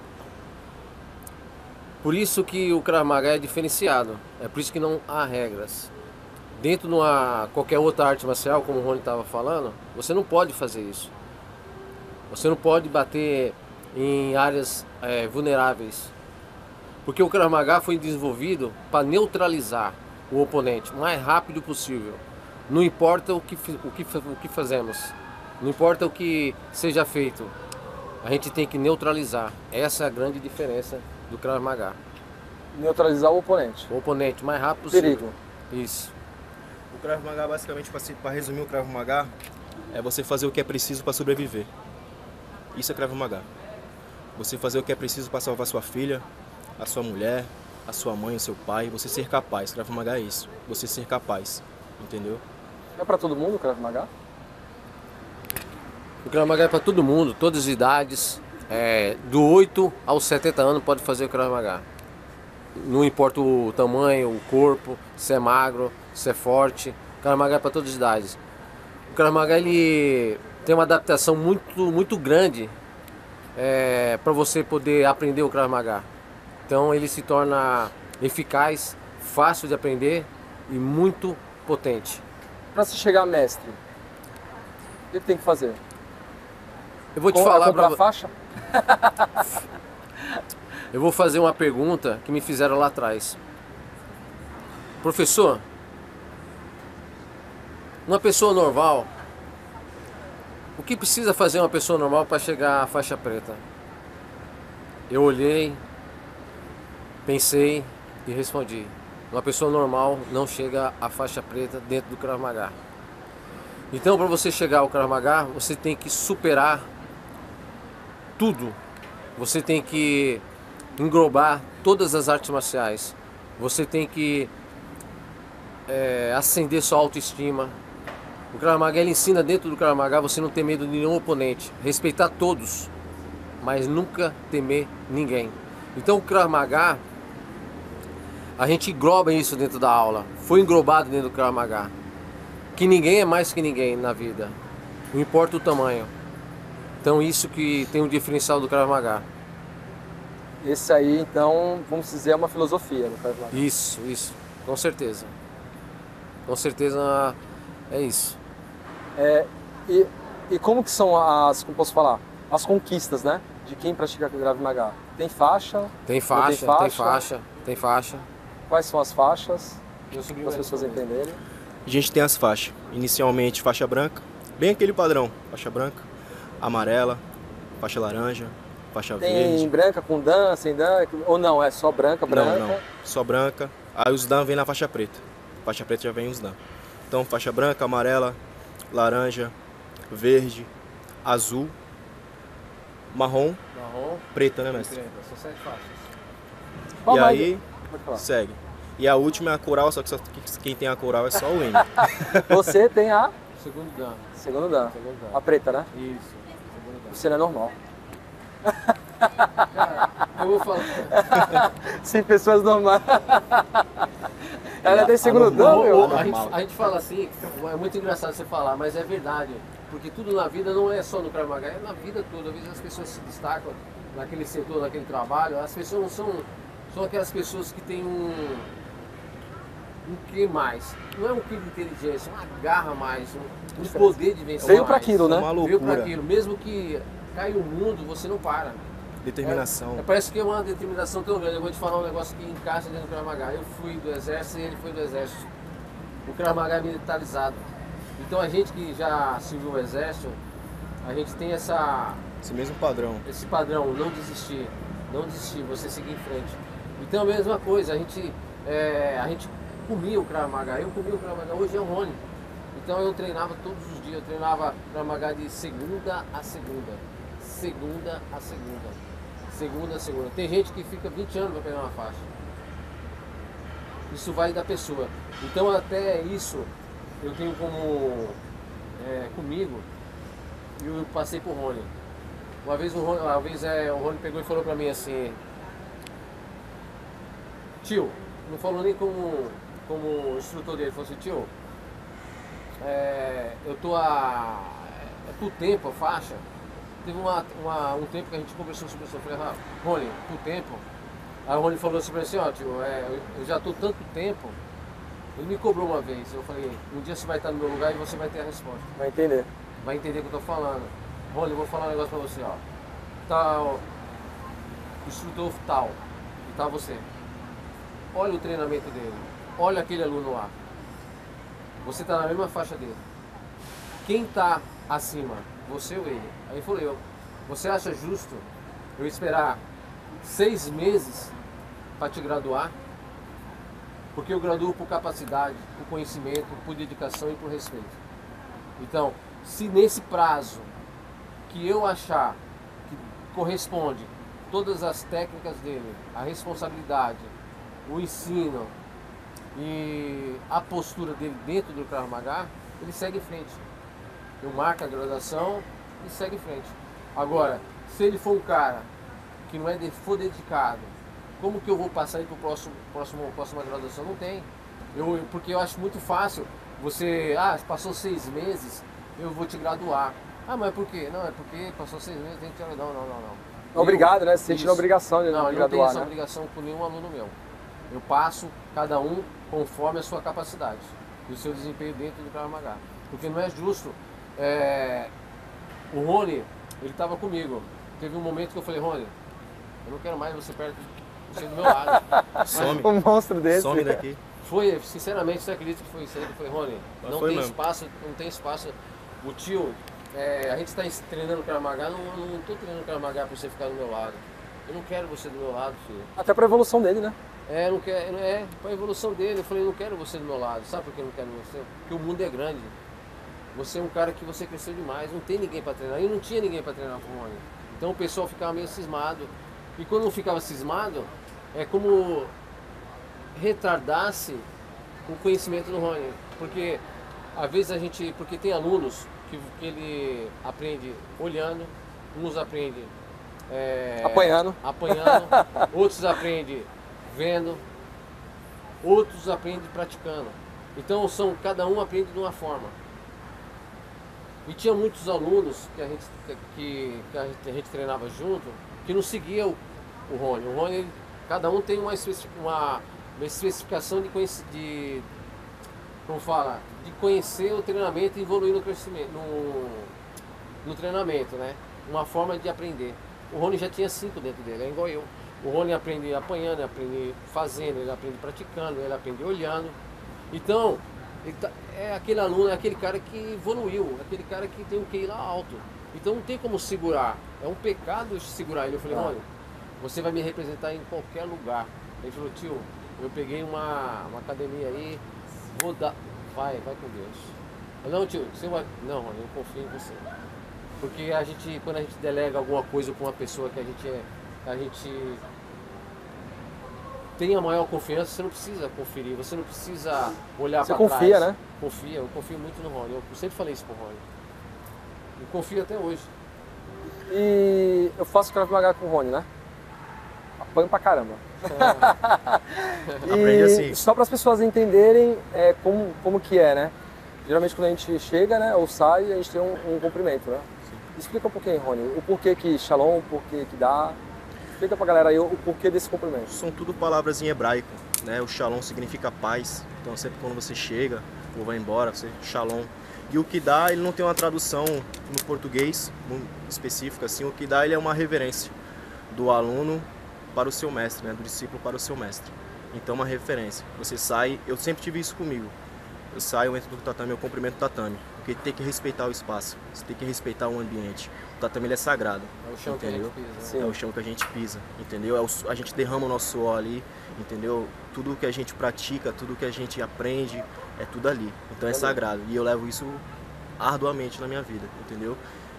Por isso que o Krav Maga é diferenciado, é por isso que não há regras. Dentro de qualquer outra arte marcial, como o Rony estava falando, você não pode fazer isso. Você não pode bater em áreas vulneráveis. Porque o Krav Maga foi desenvolvido para neutralizar o oponente o mais rápido possível. Não importa o que fazemos, não importa o que seja feito, a gente tem que neutralizar. Essa é a grande diferença do Krav Maga. Neutralizar o oponente. O oponente o mais rápido possível. Perigo. Isso. O Krav Maga, basicamente, para resumir o Krav Maga, é você fazer o que é preciso para sobreviver. Isso é Krav Maga. Você fazer o que é preciso para salvar sua filha, a sua mulher, a sua mãe, o seu pai, você ser capaz. Krav Maga é isso, você ser capaz, entendeu? É para todo mundo o Krav Maga? O Krav Maga é para todo mundo, todas as idades, do 8 aos 70 anos pode fazer o Krav Maga. Não importa o tamanho, o corpo, se é magro, se é forte, o Krav Maga é para todas as idades. O Krav Maga ele tem uma adaptação muito grande para você poder aprender o Krav Maga. Então ele se torna eficaz, fácil de aprender e muito potente. Para se chegar a mestre, o que tem que fazer? Eu vou te falar comprar a faixa? Eu vou fazer uma pergunta que me fizeram lá atrás. Professor, uma pessoa normal, o que precisa fazer uma pessoa normal para chegar à faixa preta? Eu olhei, pensei e respondi. Uma pessoa normal não chega à faixa preta dentro do Krav Maga. Então, para você chegar ao Krav Maga, você tem que superar tudo. Você tem que englobar todas as artes marciais. Você tem que acender sua autoestima. O Krav Maga, ele ensina dentro do Krav Maga você não ter medo de nenhum oponente, respeitar todos, mas nunca temer ninguém. Então o Krav Maga, a gente engloba isso dentro da aula, foi englobado dentro do Krav Maga, que ninguém é mais que ninguém na vida, não importa o tamanho. Então isso que tem um diferencial do Krav Maga. Esse aí, então, vamos dizer, é uma filosofia no Krav Maga. Isso, com certeza. Com certeza é isso. E como que são como posso falar, as conquistas, né? De quem pratica Krav Maga? Tem faixa? Tem faixa. Quais são as faixas? Para as pessoas entenderem. A gente tem as faixas. Inicialmente faixa branca, bem aquele padrão. Faixa branca, amarela, faixa laranja, faixa verde. Tem branca com dan, sem dan? Ou não, é só branca? Não, só branca. Aí os dan vem na faixa preta. Faixa preta já vem os dan. Então faixa branca, amarela, laranja, verde, azul, marrom, preta, né, mestre? Preta, são 7 faixas. E aí, segue. E a última é a coral, só que quem tem a coral é só o M. Você tem a? Segundo dan. Segundo dan. A preta, né? Isso. Você não é normal. Cara, eu vou falar. Sim, pessoas normais. Ela tem segundo dan, meu? A gente fala assim, é muito engraçado você falar, mas é verdade. Porque tudo na vida não é só no Krav Maga, é na vida toda. Às vezes as pessoas se destacam naquele setor, naquele trabalho. As pessoas não são aquelas pessoas que têm um que mais? Não é um que de inteligência, uma garra a mais, um poder de vencer. Veio para aquilo, né? Veio para aquilo. Mesmo que caia o mundo, você não para. Determinação. Parece que é uma determinação tão grande. Eu vou te falar um negócio que encaixa dentro do Krav Maga. Eu fui do exército e ele foi do exército. O Krav Maga é militarizado. Então a gente que já serviu o exército, a gente tem esse mesmo padrão. Esse padrão, não desistir, você seguir em frente. Então a mesma coisa, a gente comia o Krav Maga. Eu comia o Krav Maga, hoje é o Rony. Então eu treinava todos os dias, eu treinava Krav Maga de segunda a segunda. Segunda a segunda. Tem gente que fica 20 anos para pegar uma faixa. Isso vai da pessoa. Então até isso eu tenho como comigo, e eu passei por Rony. Uma vez o Rony pegou e falou para mim assim: tio, não falou nem como instrutor dele, falou assim: tio, eu tô por tempo a faixa. Teve um tempo que a gente conversou sobre isso. Eu falei: Rony, por tempo. Aí o Rony falou assim: ó, tio, eu já tô tanto tempo. Ele me cobrou uma vez. Eu falei: um dia você vai estar no meu lugar e você vai ter a resposta. Vai entender. Vai entender o que eu tô falando. Rony, eu vou falar um negócio pra você, ó. Tá o instrutor tal, e tá você. Olha o treinamento dele. Olha aquele aluno lá. Você tá na mesma faixa dele. Quem tá acima? Você ou ele? Aí falou eu. Você acha justo eu esperar 6 meses para te graduar? Porque eu graduo por capacidade, por conhecimento, por dedicação e por respeito. Então, se nesse prazo que eu achar que corresponde todas as técnicas dele, a responsabilidade, o ensino e a postura dele dentro do Krav Maga, ele segue em frente. Eu marco a graduação e segue em frente. Agora, se ele for um cara que não for dedicado, como que eu vou passar aí para a próxima graduação? Não tem. Porque eu acho muito fácil você, passou 6 meses, eu vou te graduar. Mas por quê? Não, é porque passou 6 meses, tem que te graduar. Não. Obrigado, né? Você sente a obrigação de não graduar, não tenho essa né? obrigação com nenhum aluno meu. Eu passo cada um conforme a sua capacidade e o seu desempenho dentro do Krav Maga. Porque não é justo. O Rony, ele estava comigo. Teve um momento que eu falei: Rony, eu não quero mais você perto, você do meu lado. Some. Um monstro desse. Some daqui. Foi, sinceramente, você acredita que foi isso aí? Eu falei: Rony, não tem espaço. O tio, a gente está treinando Krav Maga, não estou treinando Krav Maga para você ficar do meu lado. Eu não quero você do meu lado, filho. Até para a evolução dele, né? Não quero, para a evolução dele. Eu falei: não quero você do meu lado. Sabe por que eu não quero você? Porque o mundo é grande. você é um cara que você cresceu demais, não tem ninguém para treinar. E não tinha ninguém para treinar com o Rony. Então o pessoal ficava meio cismado. E quando não ficava cismado, é como retardasse o conhecimento do Rony. Porque às vezes porque tem alunos que ele aprende olhando, uns aprendem apanhando, outros aprendem vendo, outros aprendem praticando. Então cada um aprende de uma forma. E tinha muitos alunos que a gente treinava junto que não seguia o Rony. O Rony, cada um tem uma especificação de conhecer o treinamento e evoluir no crescimento, no treinamento, né? Uma forma de aprender. O Rony já tinha 5 dentro dele, é igual eu. O Rony aprende apanhando, ele aprende fazendo, ele aprende praticando, ele aprende olhando. Então, é aquele aluno, é aquele cara que evoluiu, aquele cara que tem um QI lá alto. Então não tem como segurar, é um pecado segurar ele. Eu falei, Rony, você vai me representar em qualquer lugar. Ele falou, tio, eu peguei uma academia aí, vou dar, vai com Deus. Eu, não, tio, você vai... Não, Rony, eu confio em você. Porque quando a gente delega alguma coisa para uma pessoa que a gente tem a maior confiança, você não precisa conferir, você não precisa olhar para trás. Você confia, né? Confia, eu confio muito no Rony. Eu sempre falei isso pro Rony. Eu confio até hoje. E eu faço Krav Maga com o Rony, né? Apanho pra caramba. Aprende assim. Só para as pessoas entenderem como que é, né? Geralmente quando a gente chega, né, ou sai, a gente tem um cumprimento, né? Sim. Explica um pouquinho, Rony, o porquê que Shalom, o porquê que dá. Explica pra galera aí o porquê desse cumprimento. São tudo palavras em hebraico, né? O Shalom significa paz. Então sempre quando você chega ou vai embora, você Shalom. E o que dá, ele não tem uma tradução no português específica, assim. O que dá, ele é uma reverência do aluno para o seu mestre, né? Do discípulo para o seu mestre. Então uma referência. Você sai, eu sempre tive isso comigo. Eu saio, eu entro do tatame, eu cumprimento o tatame. Porque tem que respeitar o espaço, você tem que respeitar o ambiente. O tatame ele é sagrado. É o chão, entendeu? Que a gente pisa. É o chão que a gente pisa, entendeu? A gente derrama o nosso suor ali, entendeu? Tudo que a gente pratica, tudo que a gente aprende, é tudo ali. Então é sagrado. E eu levo isso arduamente na minha vida, entendeu?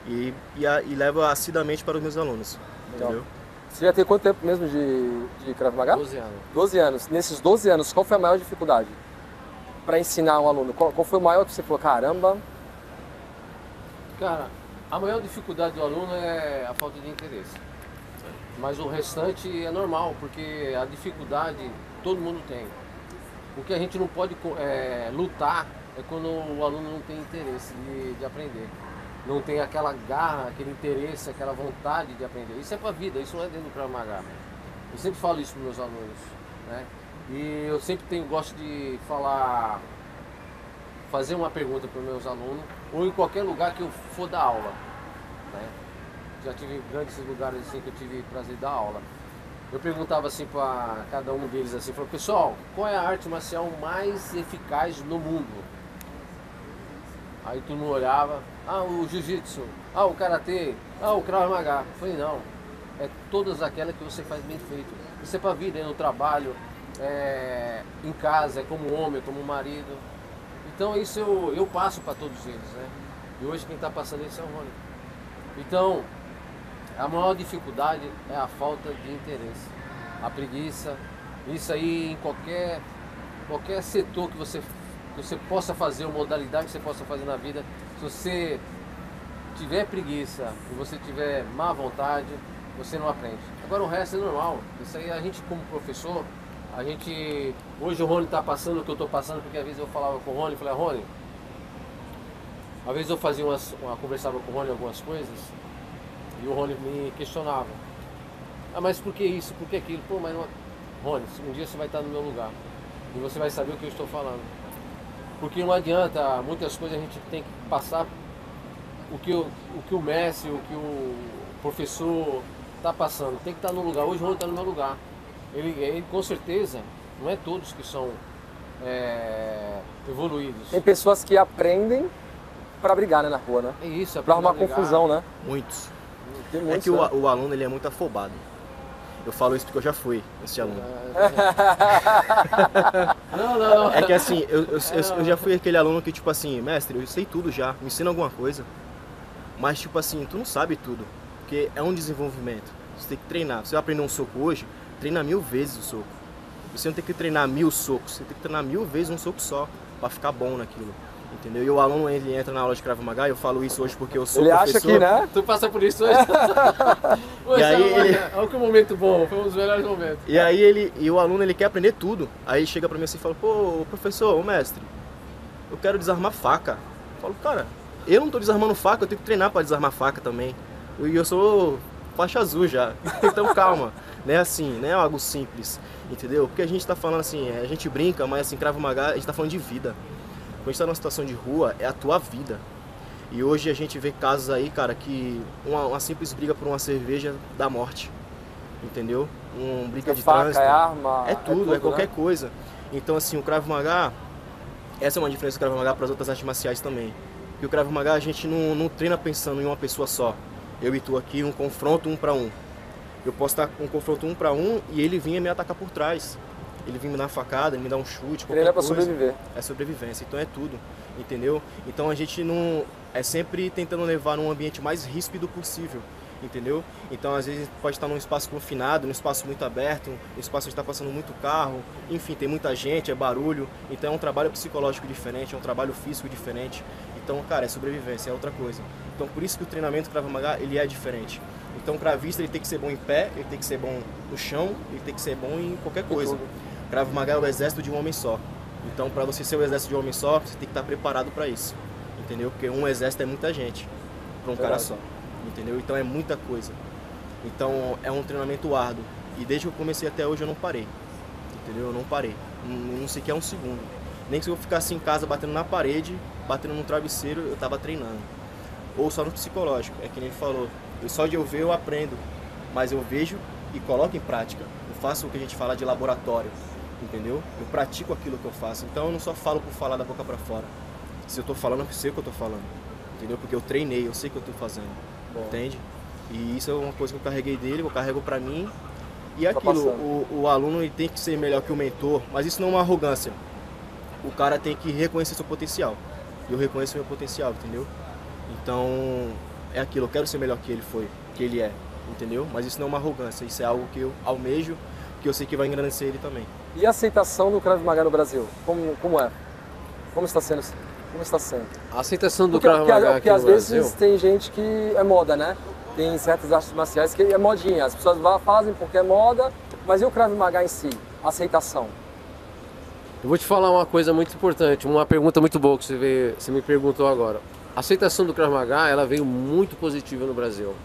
E levo assiduamente para os meus alunos, entendeu? Você já tem quanto tempo mesmo de Krav Maga? 12 anos. 12 anos. Nesses 12 anos, qual foi a maior dificuldade para ensinar um aluno? Qual foi o maior que você falou, caramba? Cara, a maior dificuldade do aluno é a falta de interesse. Mas o restante é normal, porque a dificuldade todo mundo tem. O que a gente não pode lutar é quando o aluno não tem interesse de aprender. Não tem aquela garra, aquele interesse, aquela vontade de aprender. Isso é para a vida, isso não é dentro do Krav Maga. Eu sempre falo isso para os meus alunos, né? E eu sempre gosto de fazer uma pergunta para os meus alunos, ou em qualquer lugar que eu for dar aula, né? Já tive grandes lugares assim que eu tive prazer de dar aula. Eu perguntava assim para cada um deles assim, falou, pessoal, qual é a arte marcial mais eficaz no mundo? Aí todo mundo olhava, o jiu-jitsu, o karatê, o Krav Maga. Eu falei, não, é todas aquelas que você faz bem feito. Isso é para a vida, é no trabalho, em casa, é como homem, como marido. Então isso eu passo para todos eles, né? E hoje quem está passando isso é o Rony. Então, a maior dificuldade é a falta de interesse, a preguiça. Isso aí em qualquer setor que você possa fazer, uma modalidade que você possa fazer na vida, se você tiver preguiça e você tiver má vontade, você não aprende. Agora o resto é normal. Isso aí a gente como professor, hoje o Rony está passando o que eu estou passando, porque às vezes eu falava com o Rony, falei, Rony, às vezes eu fazia conversava com o Rony algumas coisas, e o Rony me questionava. Mas por que isso, por que aquilo? Pô, mas não... Rony, um dia você vai estar no meu lugar, e você vai saber o que eu estou falando. Porque não adianta, muitas coisas a gente tem que passar o que o mestre, o que o professor está passando. Tem que estar no lugar. Hoje o Rony está no meu lugar. Ele com certeza, não é todos que são evoluídos. Tem pessoas que aprendem para brigar, né, na rua, né? É isso, para arrumar confusão, né? Muitos. Tem muitos, que o aluno ele é muito afobado. Eu falo isso porque eu já fui esse aluno. Não. É que assim, eu já fui aquele aluno que tipo assim, mestre, eu sei tudo já, me ensina alguma coisa. Mas tipo assim, tu não sabe tudo, porque é um desenvolvimento. Você tem que treinar. Você vai aprender um soco hoje, treina 1000 vezes o soco. Você não tem que treinar 1000 socos, você tem que treinar 1000 vezes um soco só, pra ficar bom naquilo. Entendeu? E o aluno ele entra na aula de Krav Maga, eu falo isso hoje porque eu sou ele professor. Ele acha que, né? Tu passa por isso hoje. E aí olha que momento bom, foi um dos melhores momentos. E aí o aluno ele quer aprender tudo. Aí ele chega pra mim assim e fala, pô, professor, ô mestre, eu quero desarmar faca. Eu falo, cara, eu não tô desarmando faca, eu tenho que treinar pra desarmar faca também. E eu sou faixa azul já, então calma. Não é assim, não é algo simples, entendeu? Porque a gente tá falando assim, a gente brinca, mas assim, Krav Maga, a gente tá falando de vida. Quando a gente tá numa situação de rua, é a tua vida. E hoje a gente vê casos aí, cara, que uma simples briga por uma cerveja dá morte. Entendeu? Um briga de faca, trânsito. É arma, é tudo, é qualquer né? coisa. Então assim, o Krav Maga, essa é uma diferença do Krav Maga para as outras artes marciais também. Porque o Krav Maga a gente não treina pensando em uma pessoa só. Eu e tu aqui, um confronto 1 para 1. Eu posso estar com um confronto 1 para 1 e ele vinha me atacar por trás. Ele vinha me dar uma facada, ele me dar um chute, qualquer coisa. Pra sobreviver. É sobrevivência, então é tudo, entendeu? Então a gente não... É sempre tentando levar num ambiente mais ríspido possível, entendeu? Então às vezes pode estar num espaço confinado, num espaço muito aberto, num espaço onde está passando muito carro, enfim, tem muita gente, é barulho. Então é um trabalho psicológico diferente, é um trabalho físico diferente. Então, cara, é sobrevivência, é outra coisa. Então por isso que o treinamento Krav Maga, ele é diferente. Então o cravista, ele tem que ser bom em pé, ele tem que ser bom no chão, ele tem que ser bom em qualquer coisa. Krav Maga é o exército de um homem só. Então, para você ser o exército de um homem só, você tem que estar preparado para isso. Entendeu? Porque um exército é muita gente para um cara só. Entendeu? Então é muita coisa. Então é um treinamento árduo. E desde que eu comecei até hoje eu não parei. Entendeu? Eu não parei. Não sequer um segundo. Nem que se eu ficasse em casa batendo na parede, batendo no travesseiro, eu estava treinando. Ou só no psicológico. É que nem ele falou. Só de eu ver eu aprendo. Mas eu vejo e coloco em prática. Eu faço o que a gente fala de laboratório. Entendeu? Eu pratico aquilo que eu faço. Então eu não só falo por falar da boca pra fora. Se eu tô falando, eu sei o que eu tô falando. Entendeu? Porque eu treinei, eu sei o que eu tô fazendo. Entende? E isso é uma coisa que eu carreguei dele, eu carrego pra mim. E aquilo, o aluno ele tem que ser melhor que o mentor, mas isso não é uma arrogância. O cara tem que reconhecer seu potencial. E eu reconheço o meu potencial, entendeu? Então, é aquilo, eu quero ser melhor que ele foi, que ele é, entendeu? Mas isso não é uma arrogância, isso é algo que eu almejo, que eu sei que vai engrandecer ele também. E a aceitação do Krav Maga no Brasil? Como é? Como está sendo? Como está sendo? A aceitação do Krav Maga porque às vezes tem gente que é moda, né? Tem certas artes marciais que é modinha. As pessoas fazem porque é moda, mas e o Krav Maga em si? A aceitação? Eu vou te falar uma coisa muito importante, uma pergunta muito boa que você me perguntou agora. A aceitação do Krav Maga, ela veio muito positiva no Brasil.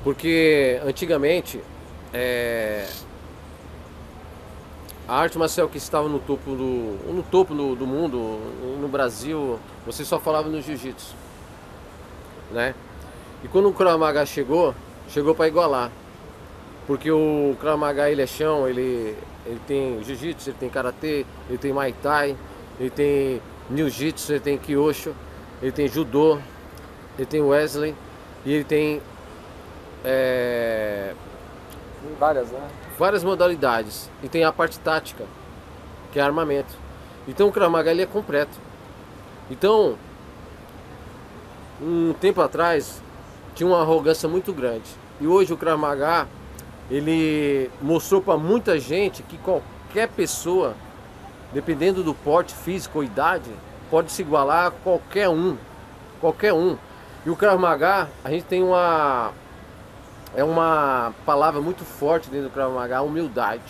Porque antigamente, a arte marcial que estava no topo do mundo, no Brasil, você só falava no jiu-jitsu, né? E quando o Krav Maga chegou para igualar. Porque o Krav Maga, ele é chão, ele tem jiu-jitsu, ele tem karatê, ele tem muay thai, ele tem jiu-jitsu, ele tem kyosho, ele tem judô, ele tem Wesley e ele tem várias modalidades. E tem a parte tática, que é armamento. Então o Krav Maga ele é completo. Então, um tempo atrás tinha uma arrogância muito grande. E hoje o Krav Maga ele mostrou para muita gente que qualquer pessoa, dependendo do porte físico ou idade, pode se igualar a qualquer um. E o Krav Maga, a gente tem uma palavra muito forte dentro do Krav Maga, a humildade.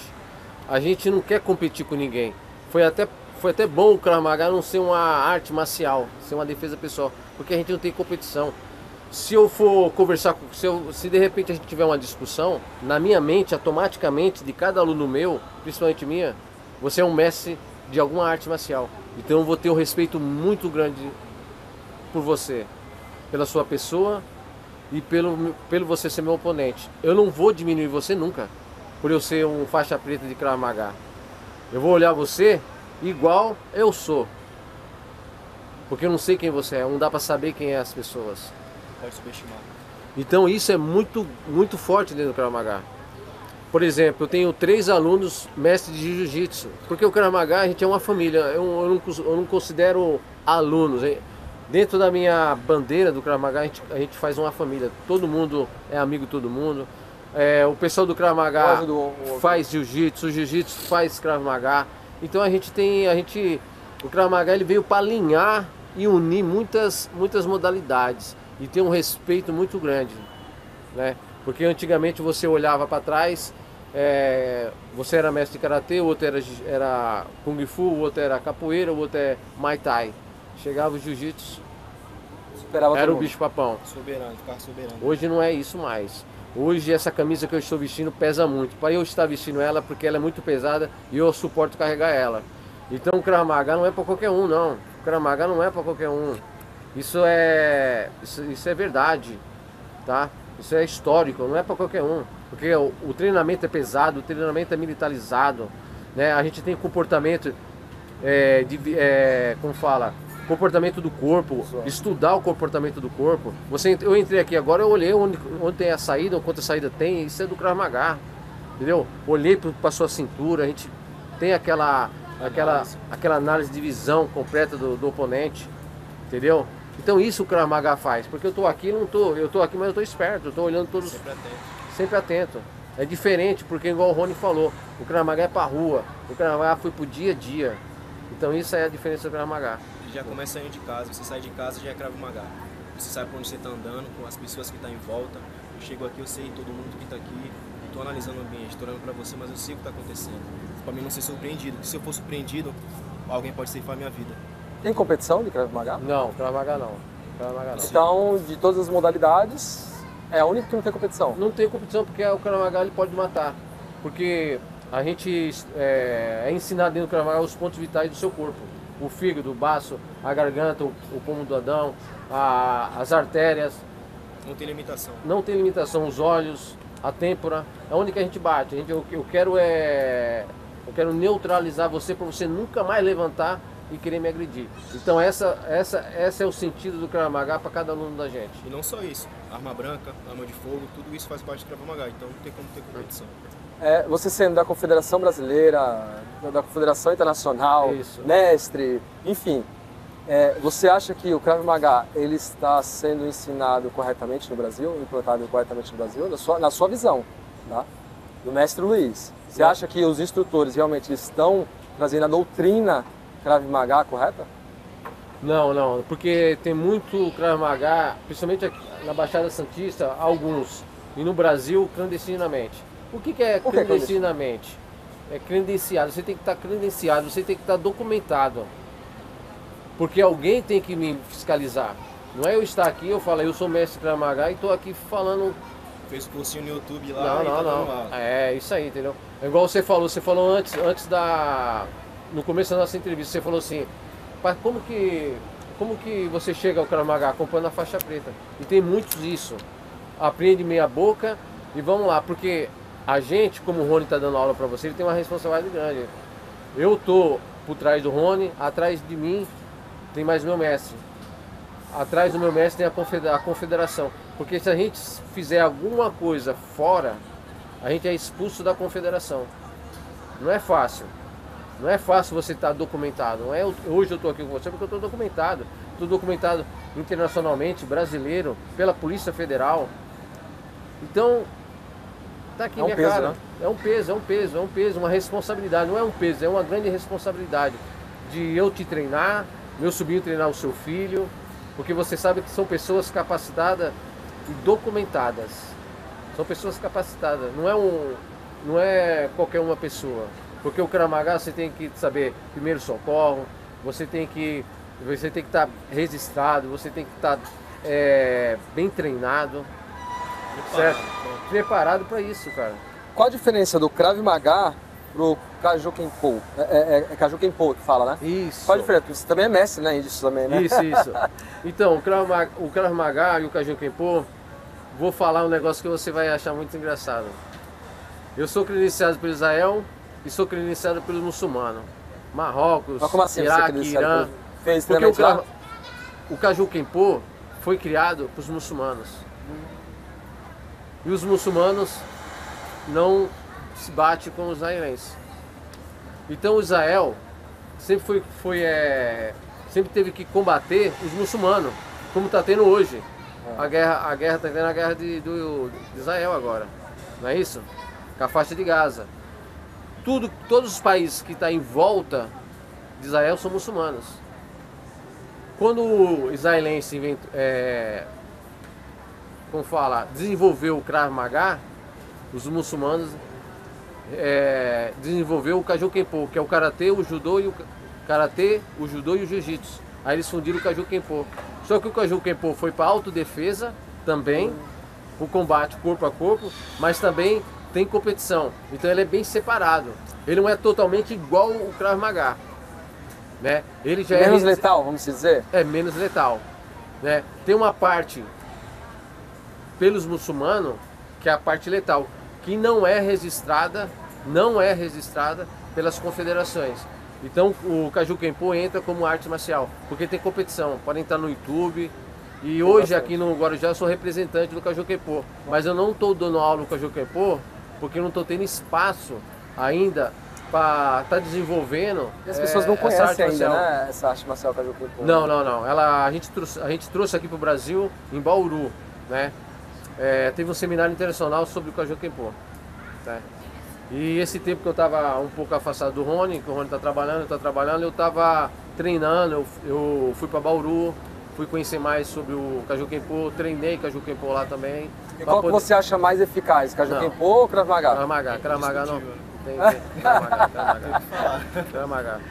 A gente não quer competir com ninguém. Foi até bom o Krav Maga não ser uma arte marcial, ser uma defesa pessoal, porque a gente não tem competição. Se eu for conversar, se de repente a gente tiver uma discussão, na minha mente, automaticamente, de cada aluno meu, principalmente minha, você é um mestre de alguma arte marcial. Então eu vou ter um respeito muito grande por você, pela sua pessoa e pelo você ser meu oponente. Eu não vou diminuir você nunca, por eu ser um faixa preta de Krav Maga. Eu vou olhar você igual eu sou, porque eu não sei quem você é, não dá pra saber quem é as pessoas. Pode subestimar. Então isso é muito, muito forte dentro do Krav Maga. Por exemplo, eu tenho 3 alunos mestres de jiu-jitsu, porque o Krav Maga a gente é uma família, eu não considero alunos. Dentro da minha bandeira do Krav Maga a gente faz uma família, todo mundo é amigo de todo mundo. O pessoal do Krav Maga faz jiu-jitsu, o jiu-jitsu faz Krav Maga. Então o Krav Maga ele veio para alinhar e unir muitas modalidades e ter um respeito muito grande, né? Porque antigamente você olhava para trás, você era mestre de karatê, o outro era kung fu, o outro era capoeira, o outro é muay thai. Chegava o jiu-jitsu, era o bicho papão. Soberano, ficava soberano. Hoje não é isso mais. Hoje essa camisa que eu estou vestindo pesa muito. Para eu estar vestindo ela, porque ela é muito pesada e eu suporto carregar ela. Então o Krav Maga não é para qualquer um, não. O Krav Maga não é para qualquer um. Isso é verdade, tá? Isso é histórico, não é para qualquer um. Porque o treinamento é pesado, o treinamento é militarizado, né? A gente tem comportamento, como fala, comportamento do corpo, estudar o comportamento do corpo. Eu entrei aqui agora, eu olhei onde tem a saída, quanta saída tem, isso é do Krav Maga, entendeu? Olhei para sua cintura, a gente tem aquela análise de visão completa do oponente, entendeu? Então isso o Krav Maga faz, porque eu tô aqui, mas eu tô esperto, eu tô olhando todos, sempre atento. É diferente, porque igual o Rony falou, o Krav Maga é pra rua, o Krav Maga foi pro dia a dia. Então isso é a diferença do Krav Maga. Já começa saindo de casa, você sai de casa já é Krav Maga. Você sabe pra onde você tá andando, com as pessoas que estão em volta. Eu chego aqui, eu sei todo mundo que tá aqui, tô analisando o ambiente, tô olhando pra você, mas eu sei o que tá acontecendo. Pra mim não ser surpreendido, porque se eu for surpreendido, alguém pode ceifar a minha vida. Tem competição de Krav Maga? Não, Krav Maga não. Krav Maga não. Então, de todas as modalidades, é a única que não tem competição? Não tem competição porque o Krav Maga ele pode matar. Porque a gente é ensinado dentro do Krav Maga os pontos vitais do seu corpo. O fígado, o baço, a garganta, o pulmão do Adão, as artérias. Não tem limitação. Não tem limitação, os olhos, a têmpora. É onde que a gente bate. Eu quero neutralizar você para você nunca mais levantar e querer me agredir. Então essa é o sentido do Krav Maga para cada aluno da gente. E não só isso, arma branca, arma de fogo, tudo isso faz parte do Krav Maga, então não tem como ter competição. Você sendo da Confederação Brasileira, da Confederação Internacional, isso, mestre, enfim, você acha que o Krav Maga ele está sendo ensinado corretamente no Brasil, implantado corretamente no Brasil, na sua visão, tá? Do mestre Luiz? Você acha que os instrutores realmente estão trazendo a doutrina Krav Maga correta? Não, porque tem muito Krav Maga, principalmente aqui na Baixada Santista, alguns, e no Brasil, clandestinamente. O que é clandestinamente? É credenciado, você tem que estar credenciado, você tem que estar documentado. Porque alguém tem que me fiscalizar. Não é eu estar aqui, eu falo, eu sou mestre Krav Maga e estou aqui falando... Fez cursinho no YouTube lá Não. É isso aí, entendeu? É igual você falou antes no começo da nossa entrevista, você falou assim, como que você chega ao Krav Maga? Acompanhando a faixa preta. E tem muitos isso. Aprende meia boca e vamos lá, porque a gente, como o Rony está dando aula para você, ele tem uma responsabilidade grande. Eu tô por trás do Rony, atrás de mim tem mais meu mestre. Atrás do meu mestre tem a confederação. Porque se a gente fizer alguma coisa fora, a gente é expulso da confederação. Não é fácil. Não é fácil você estar documentado. Não é, hoje eu estou aqui com você porque eu estou documentado. Estou documentado internacionalmente, brasileiro, pela Polícia Federal. Então, tá aqui minha peso, cara. Né? É um peso, uma responsabilidade. Não é um peso, é uma grande responsabilidade de eu te treinar, meu sobrinho treinar o seu filho, porque você sabe que são pessoas capacitadas e documentadas. São pessoas capacitadas, não é qualquer uma pessoa. Porque o Krav Maga você tem que saber primeiro socorro, você tem que estar registrado, você tem que estar bem treinado, certo? Preparado para isso, cara. Qual a diferença do Krav Maga pro Kaju Kenpo? É Kaju Kenpo que fala, né? Isso. Qual a diferença? Você também é mestre, né? Isso também, né? Isso. Então, o Krav Maga e o Kaju Kenpo, vou falar um negócio que você vai achar muito engraçado. Eu sou credenciado pelo Israel e sou credenciado pelos muçulmanos. Marrocos, mas como assim, Iraque, Irã. Fez porque o Kaju Kenpo foi criado para os muçulmanos. E os muçulmanos não se bate com os israelenses. Então o Israel sempre sempre teve que combater os muçulmanos, como está tendo hoje. A guerra está tendo a guerra de Israel agora, não é isso? Com a faixa de Gaza. Todos os países que estão em volta de Israel são muçulmanos. Quando o israelense desenvolveu o Krav Maga, os muçulmanos desenvolveu o Kaju Kenpo, que é o karatê, o judô e o jiu-jitsu. Aí eles fundiram o Kaju Kenpo. Só que o Kaju Kenpo foi para autodefesa também, o combate corpo a corpo, mas também tem competição. Então ele é bem separado. Ele não é totalmente igual o Krav Maga, né? Ele já menos letal, vamos dizer? É menos letal, né? Tem uma parte pelos muçulmanos que é a parte letal, que não é registrada pelas confederações. Então o Kaju Kenpo entra como arte marcial, porque tem competição, podem estar no YouTube. E hoje aqui no Guarujá eu sou representante do Kaju Kenpo, mas eu não estou dando aula no Kaju Kenpo porque eu não estou tendo espaço ainda para estar desenvolvendo. E as pessoas não conhecem ainda, né, essa arte marcial Kaju Kenpo? Não. A gente trouxe aqui para o Brasil em Bauru, né? Teve um seminário internacional sobre o Kaju Kenpo, né? E esse tempo que eu estava um pouco afastado do Rony, que o Rony está trabalhando, eu estava treinando, eu fui para Bauru, fui conhecer mais sobre o Kaju Kenpo, treinei Kaju Kenpo lá também. E qual que você acha mais eficaz, Kaju Kenpo ou Krav Maga? Krav Maga não. Tem Krav Maga.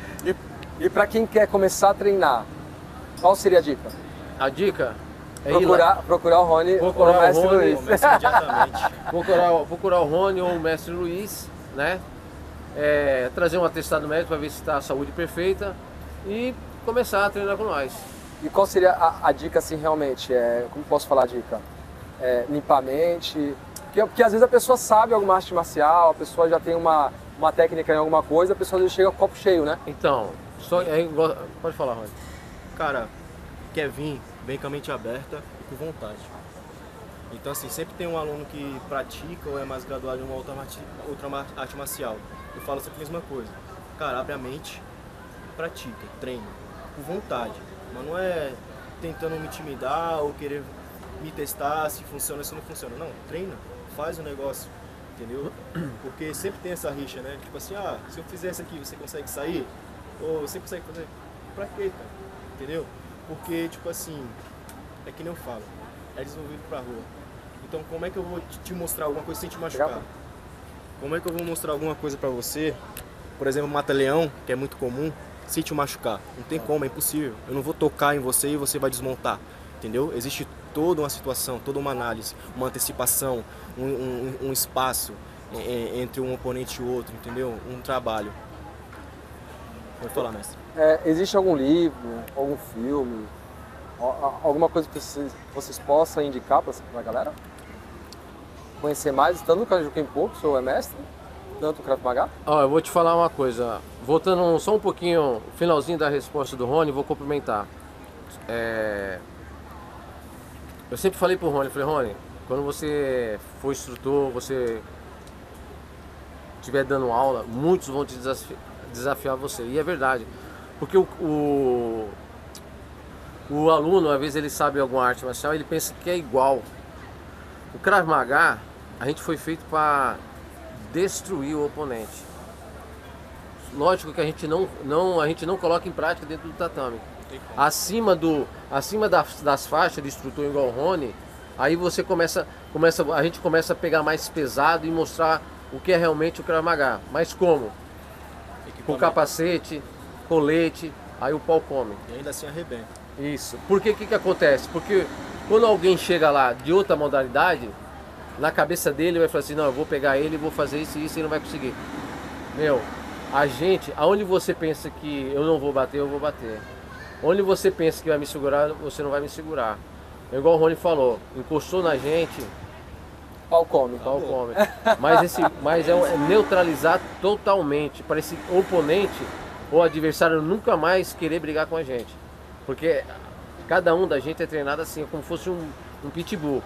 E para quem quer começar a treinar, qual seria a dica? A dica? Procurar o Rony ou o Mestre Luiz. Procurar o Rony ou o Mestre Luiz, né? Trazer um atestado médico para ver se está a saúde perfeita e começar a treinar com nós. E qual seria a dica, assim, realmente? Como posso falar a dica? Limpar a mente? Porque às vezes a pessoa sabe alguma arte marcial, a pessoa já tem uma técnica em alguma coisa, a pessoa às vezes chega com o copo cheio, né? Então, pode falar, Rony. Cara, quer vir, vem com a mente aberta e com vontade. Então, assim, sempre tem um aluno que pratica ou é mais graduado em uma outra arte marcial. Eu falo sempre a mesma coisa. Cara, abre a mente, pratica, treina, com vontade. Mas não é tentando me intimidar ou querer me testar se funciona ou se não funciona. Não, treina, faz o negócio, entendeu? Porque sempre tem essa rixa, né? Tipo assim, se eu fizer isso aqui, você consegue sair? Ou você consegue fazer? Pra quê, cara? Entendeu? Porque, tipo assim, é que nem eu falo, é desenvolvido pra rua. Então como é que eu vou te mostrar alguma coisa sem te machucar? Como é que eu vou mostrar alguma coisa pra você, por exemplo, mata-leão, que é muito comum, sem te machucar? Não tem como, é impossível. Eu não vou tocar em você e você vai desmontar, entendeu? Existe toda uma situação, toda uma análise, uma antecipação, um espaço entre um oponente e o outro, entendeu? Um trabalho. Pode falar, mestre. Existe algum livro, algum filme, alguma coisa que vocês possam indicar para a galera? Conhecer mais, tanto o Kaju Kenpo, que o senhor é mestre, tanto o Krav Maga? Eu vou te falar uma coisa, voltando só um pouquinho, finalzinho da resposta do Rony, vou complementar. Eu sempre falei pro Rony, Rony, quando você for instrutor, você estiver dando aula, muitos vão te desafiar você, e é verdade. Porque o aluno, às vezes ele sabe alguma arte marcial, ele pensa que é igual. O Krav Maga, a gente foi feito para destruir o oponente. Lógico que a gente não coloca em prática dentro do tatame. Acima das faixas de instrutor igual o Rony, aí você a gente começa a pegar mais pesado e mostrar o que é realmente o Krav Maga. Mas como? Com capacete, colete, aí o pau come. E ainda assim arrebenta. Isso. Porque que acontece? Porque quando alguém chega lá de outra modalidade, na cabeça dele vai falar assim, não, eu vou pegar ele, vou fazer isso e isso e não vai conseguir. Meu, a gente, aonde você pensa que eu não vou bater, eu vou bater. Onde você pensa que vai me segurar, você não vai me segurar. É igual o Rony falou, encostou na gente, pau come. Pau come. Mas é neutralizar totalmente para esse oponente ou adversário nunca mais querer brigar com a gente. Porque cada um da gente é treinado assim, como se fosse um pitbull.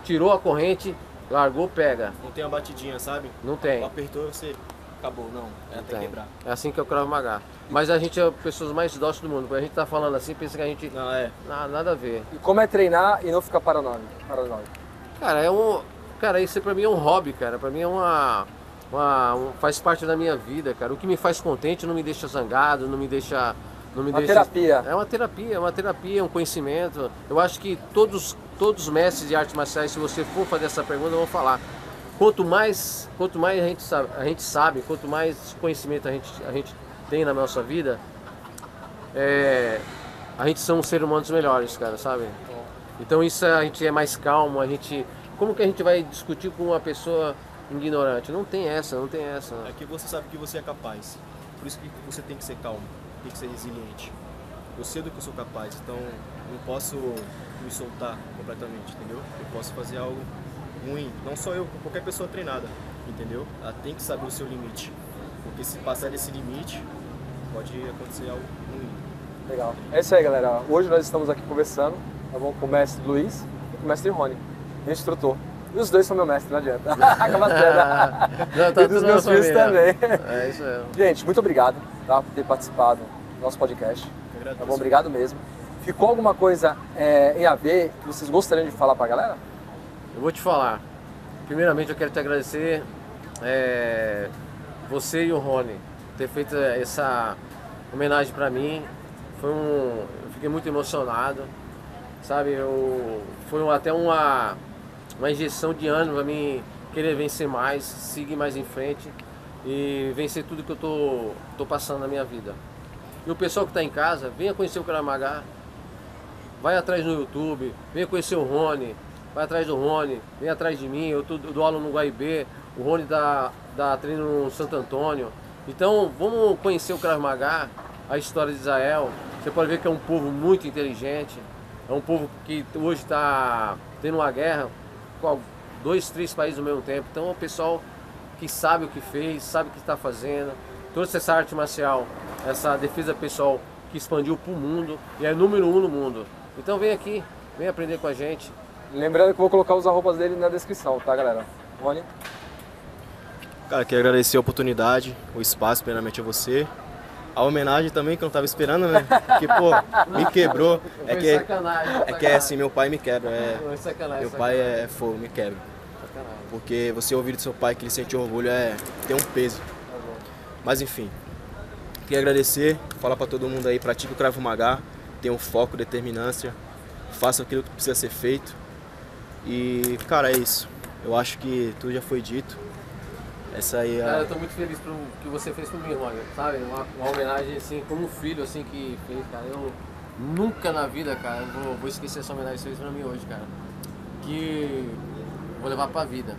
Tirou a corrente, Largou, pega. Não tem uma batidinha, sabe? Não tem. Apertou, você acabou. Não, é até quebrar. É assim que é o Krav Maga. Mas a gente é pessoas mais dóceis do mundo. Quando a gente tá falando assim, pensa que a gente... Não, é. Nada a ver. E como é treinar e não ficar paranoico? Cara, Cara, isso pra mim é um hobby, cara. Pra mim é faz parte da minha vida, cara. O que me faz contente não me deixa zangado, não me deixa... Terapia. É uma terapia, um conhecimento. Eu acho que todos os mestres de artes marciais, se você for fazer essa pergunta, vão falar. Quanto mais a gente sabe, quanto mais conhecimento a gente tem na nossa vida, a gente são seres humanos melhores, cara, sabe? Então isso a gente é mais calmo, como que a gente vai discutir com uma pessoa ignorante? Não tem essa. É que você sabe que você é capaz. Por isso que você tem que ser calmo, tem que ser resiliente. Eu sei do que eu sou capaz, então não posso me soltar completamente, entendeu? Eu posso fazer algo ruim, não só eu, qualquer pessoa treinada, entendeu? Ela tem que saber o seu limite, porque se passar desse limite, pode acontecer algo ruim. Legal. É isso aí, galera. Hoje nós estamos aqui conversando, tá bom? Com o mestre Luiz e com o mestre Rony, instrutor. E os dois são meu mestre, não adianta. Acaba sendo. E dos meus filhos também. É isso aí. Gente, muito obrigado, tá, por ter participado do nosso podcast. Tá bom? Obrigado mesmo. Ficou alguma coisa em a ver que vocês gostariam de falar pra galera? Eu vou te falar. Primeiramente eu quero te agradecer você e o Rony ter feito essa homenagem pra mim. Eu fiquei muito emocionado, sabe? Foi até uma injeção de ânimo pra mim querer vencer mais, seguir mais em frente e vencer tudo que eu tô passando na minha vida. E o pessoal que está em casa, venha conhecer o Krav Maga, vai atrás no YouTube, venha conhecer o Rony, vai atrás do Rony, vem atrás de mim, eu dou aula no Guaibê, o Rony dá treino no Santo Antônio. Então vamos conhecer o Krav Maga, a história de Israel. Você pode ver que é um povo muito inteligente, é um povo que hoje está tendo uma guerra com 2, 3 países ao mesmo tempo. Então é um pessoal que sabe o que fez, sabe o que está fazendo. Toda essa arte marcial, essa defesa pessoal que expandiu para o mundo e é número 1 no mundo. Então vem aqui, vem aprender com a gente. Lembrando que eu vou colocar os arrobas dele na descrição, tá, galera? Rony? Cara, quero agradecer a oportunidade, o espaço, primeiramente a você. A homenagem também, que eu não estava esperando, né? Que, pô, me quebrou. É que é assim, meu pai me quebra. Meu pai é fogo, me quebra. Porque você ouvir do seu pai que ele sente orgulho tem um peso. Mas enfim, queria agradecer, falar para todo mundo aí, pratique o Krav Maga, tenha um foco, determinância, faça aquilo que precisa ser feito. E, cara, é isso. Eu acho que tudo já foi dito. Essa aí é... Cara, eu tô muito feliz pelo que você fez por mim, Rony, sabe? Uma homenagem, assim, como um filho, assim, que fez, cara. Eu nunca na vida, cara, vou esquecer essa homenagem que você fez pra mim hoje, cara. Que eu vou levar pra vida.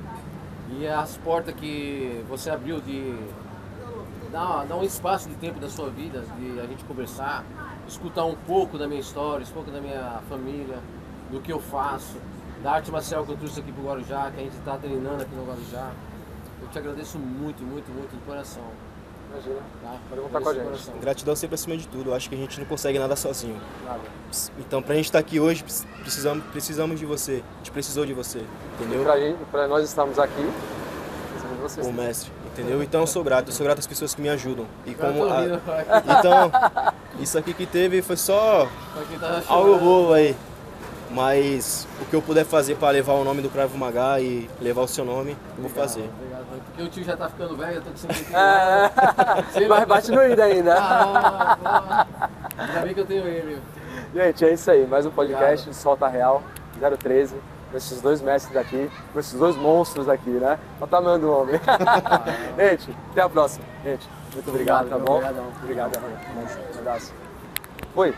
E as portas que você abriu de... Dá um espaço de tempo da sua vida, de a gente conversar, escutar um pouco da minha história, um pouco da minha família, do que eu faço, da arte marcial que eu trouxe aqui pro Guarujá, que a gente está treinando aqui no Guarujá. Eu te agradeço muito, muito, muito de coração. Imagina, tá? Pode contar com a gente. Gratidão sempre acima de tudo, eu acho que a gente não consegue nada sozinho. Nada. Então pra gente estar aqui hoje, precisamos de você, a gente precisou de você, entendeu? Pra nós estarmos aqui, precisamos de vocês. O mestre. Entendeu? Então eu sou grato às pessoas que me ajudam. E como então, isso aqui que teve foi só algo bobo aí. Mas o que eu puder fazer para levar o nome do Krav Maga e levar o seu nome, eu vou fazer. Obrigado, porque o tio já tá ficando velho, eu tô sempre aqui. Mas bate no ida ainda. Ainda bem que eu tenho ele. Gente, é isso aí. Mais um podcast do Solta Real 013. Com esses dois mestres daqui, com esses dois monstros daqui, né? Olha o tamanho do homem. Gente, até a próxima. Gente, muito obrigado, tá bom? Obrigadão. Obrigado, um abraço. Foi.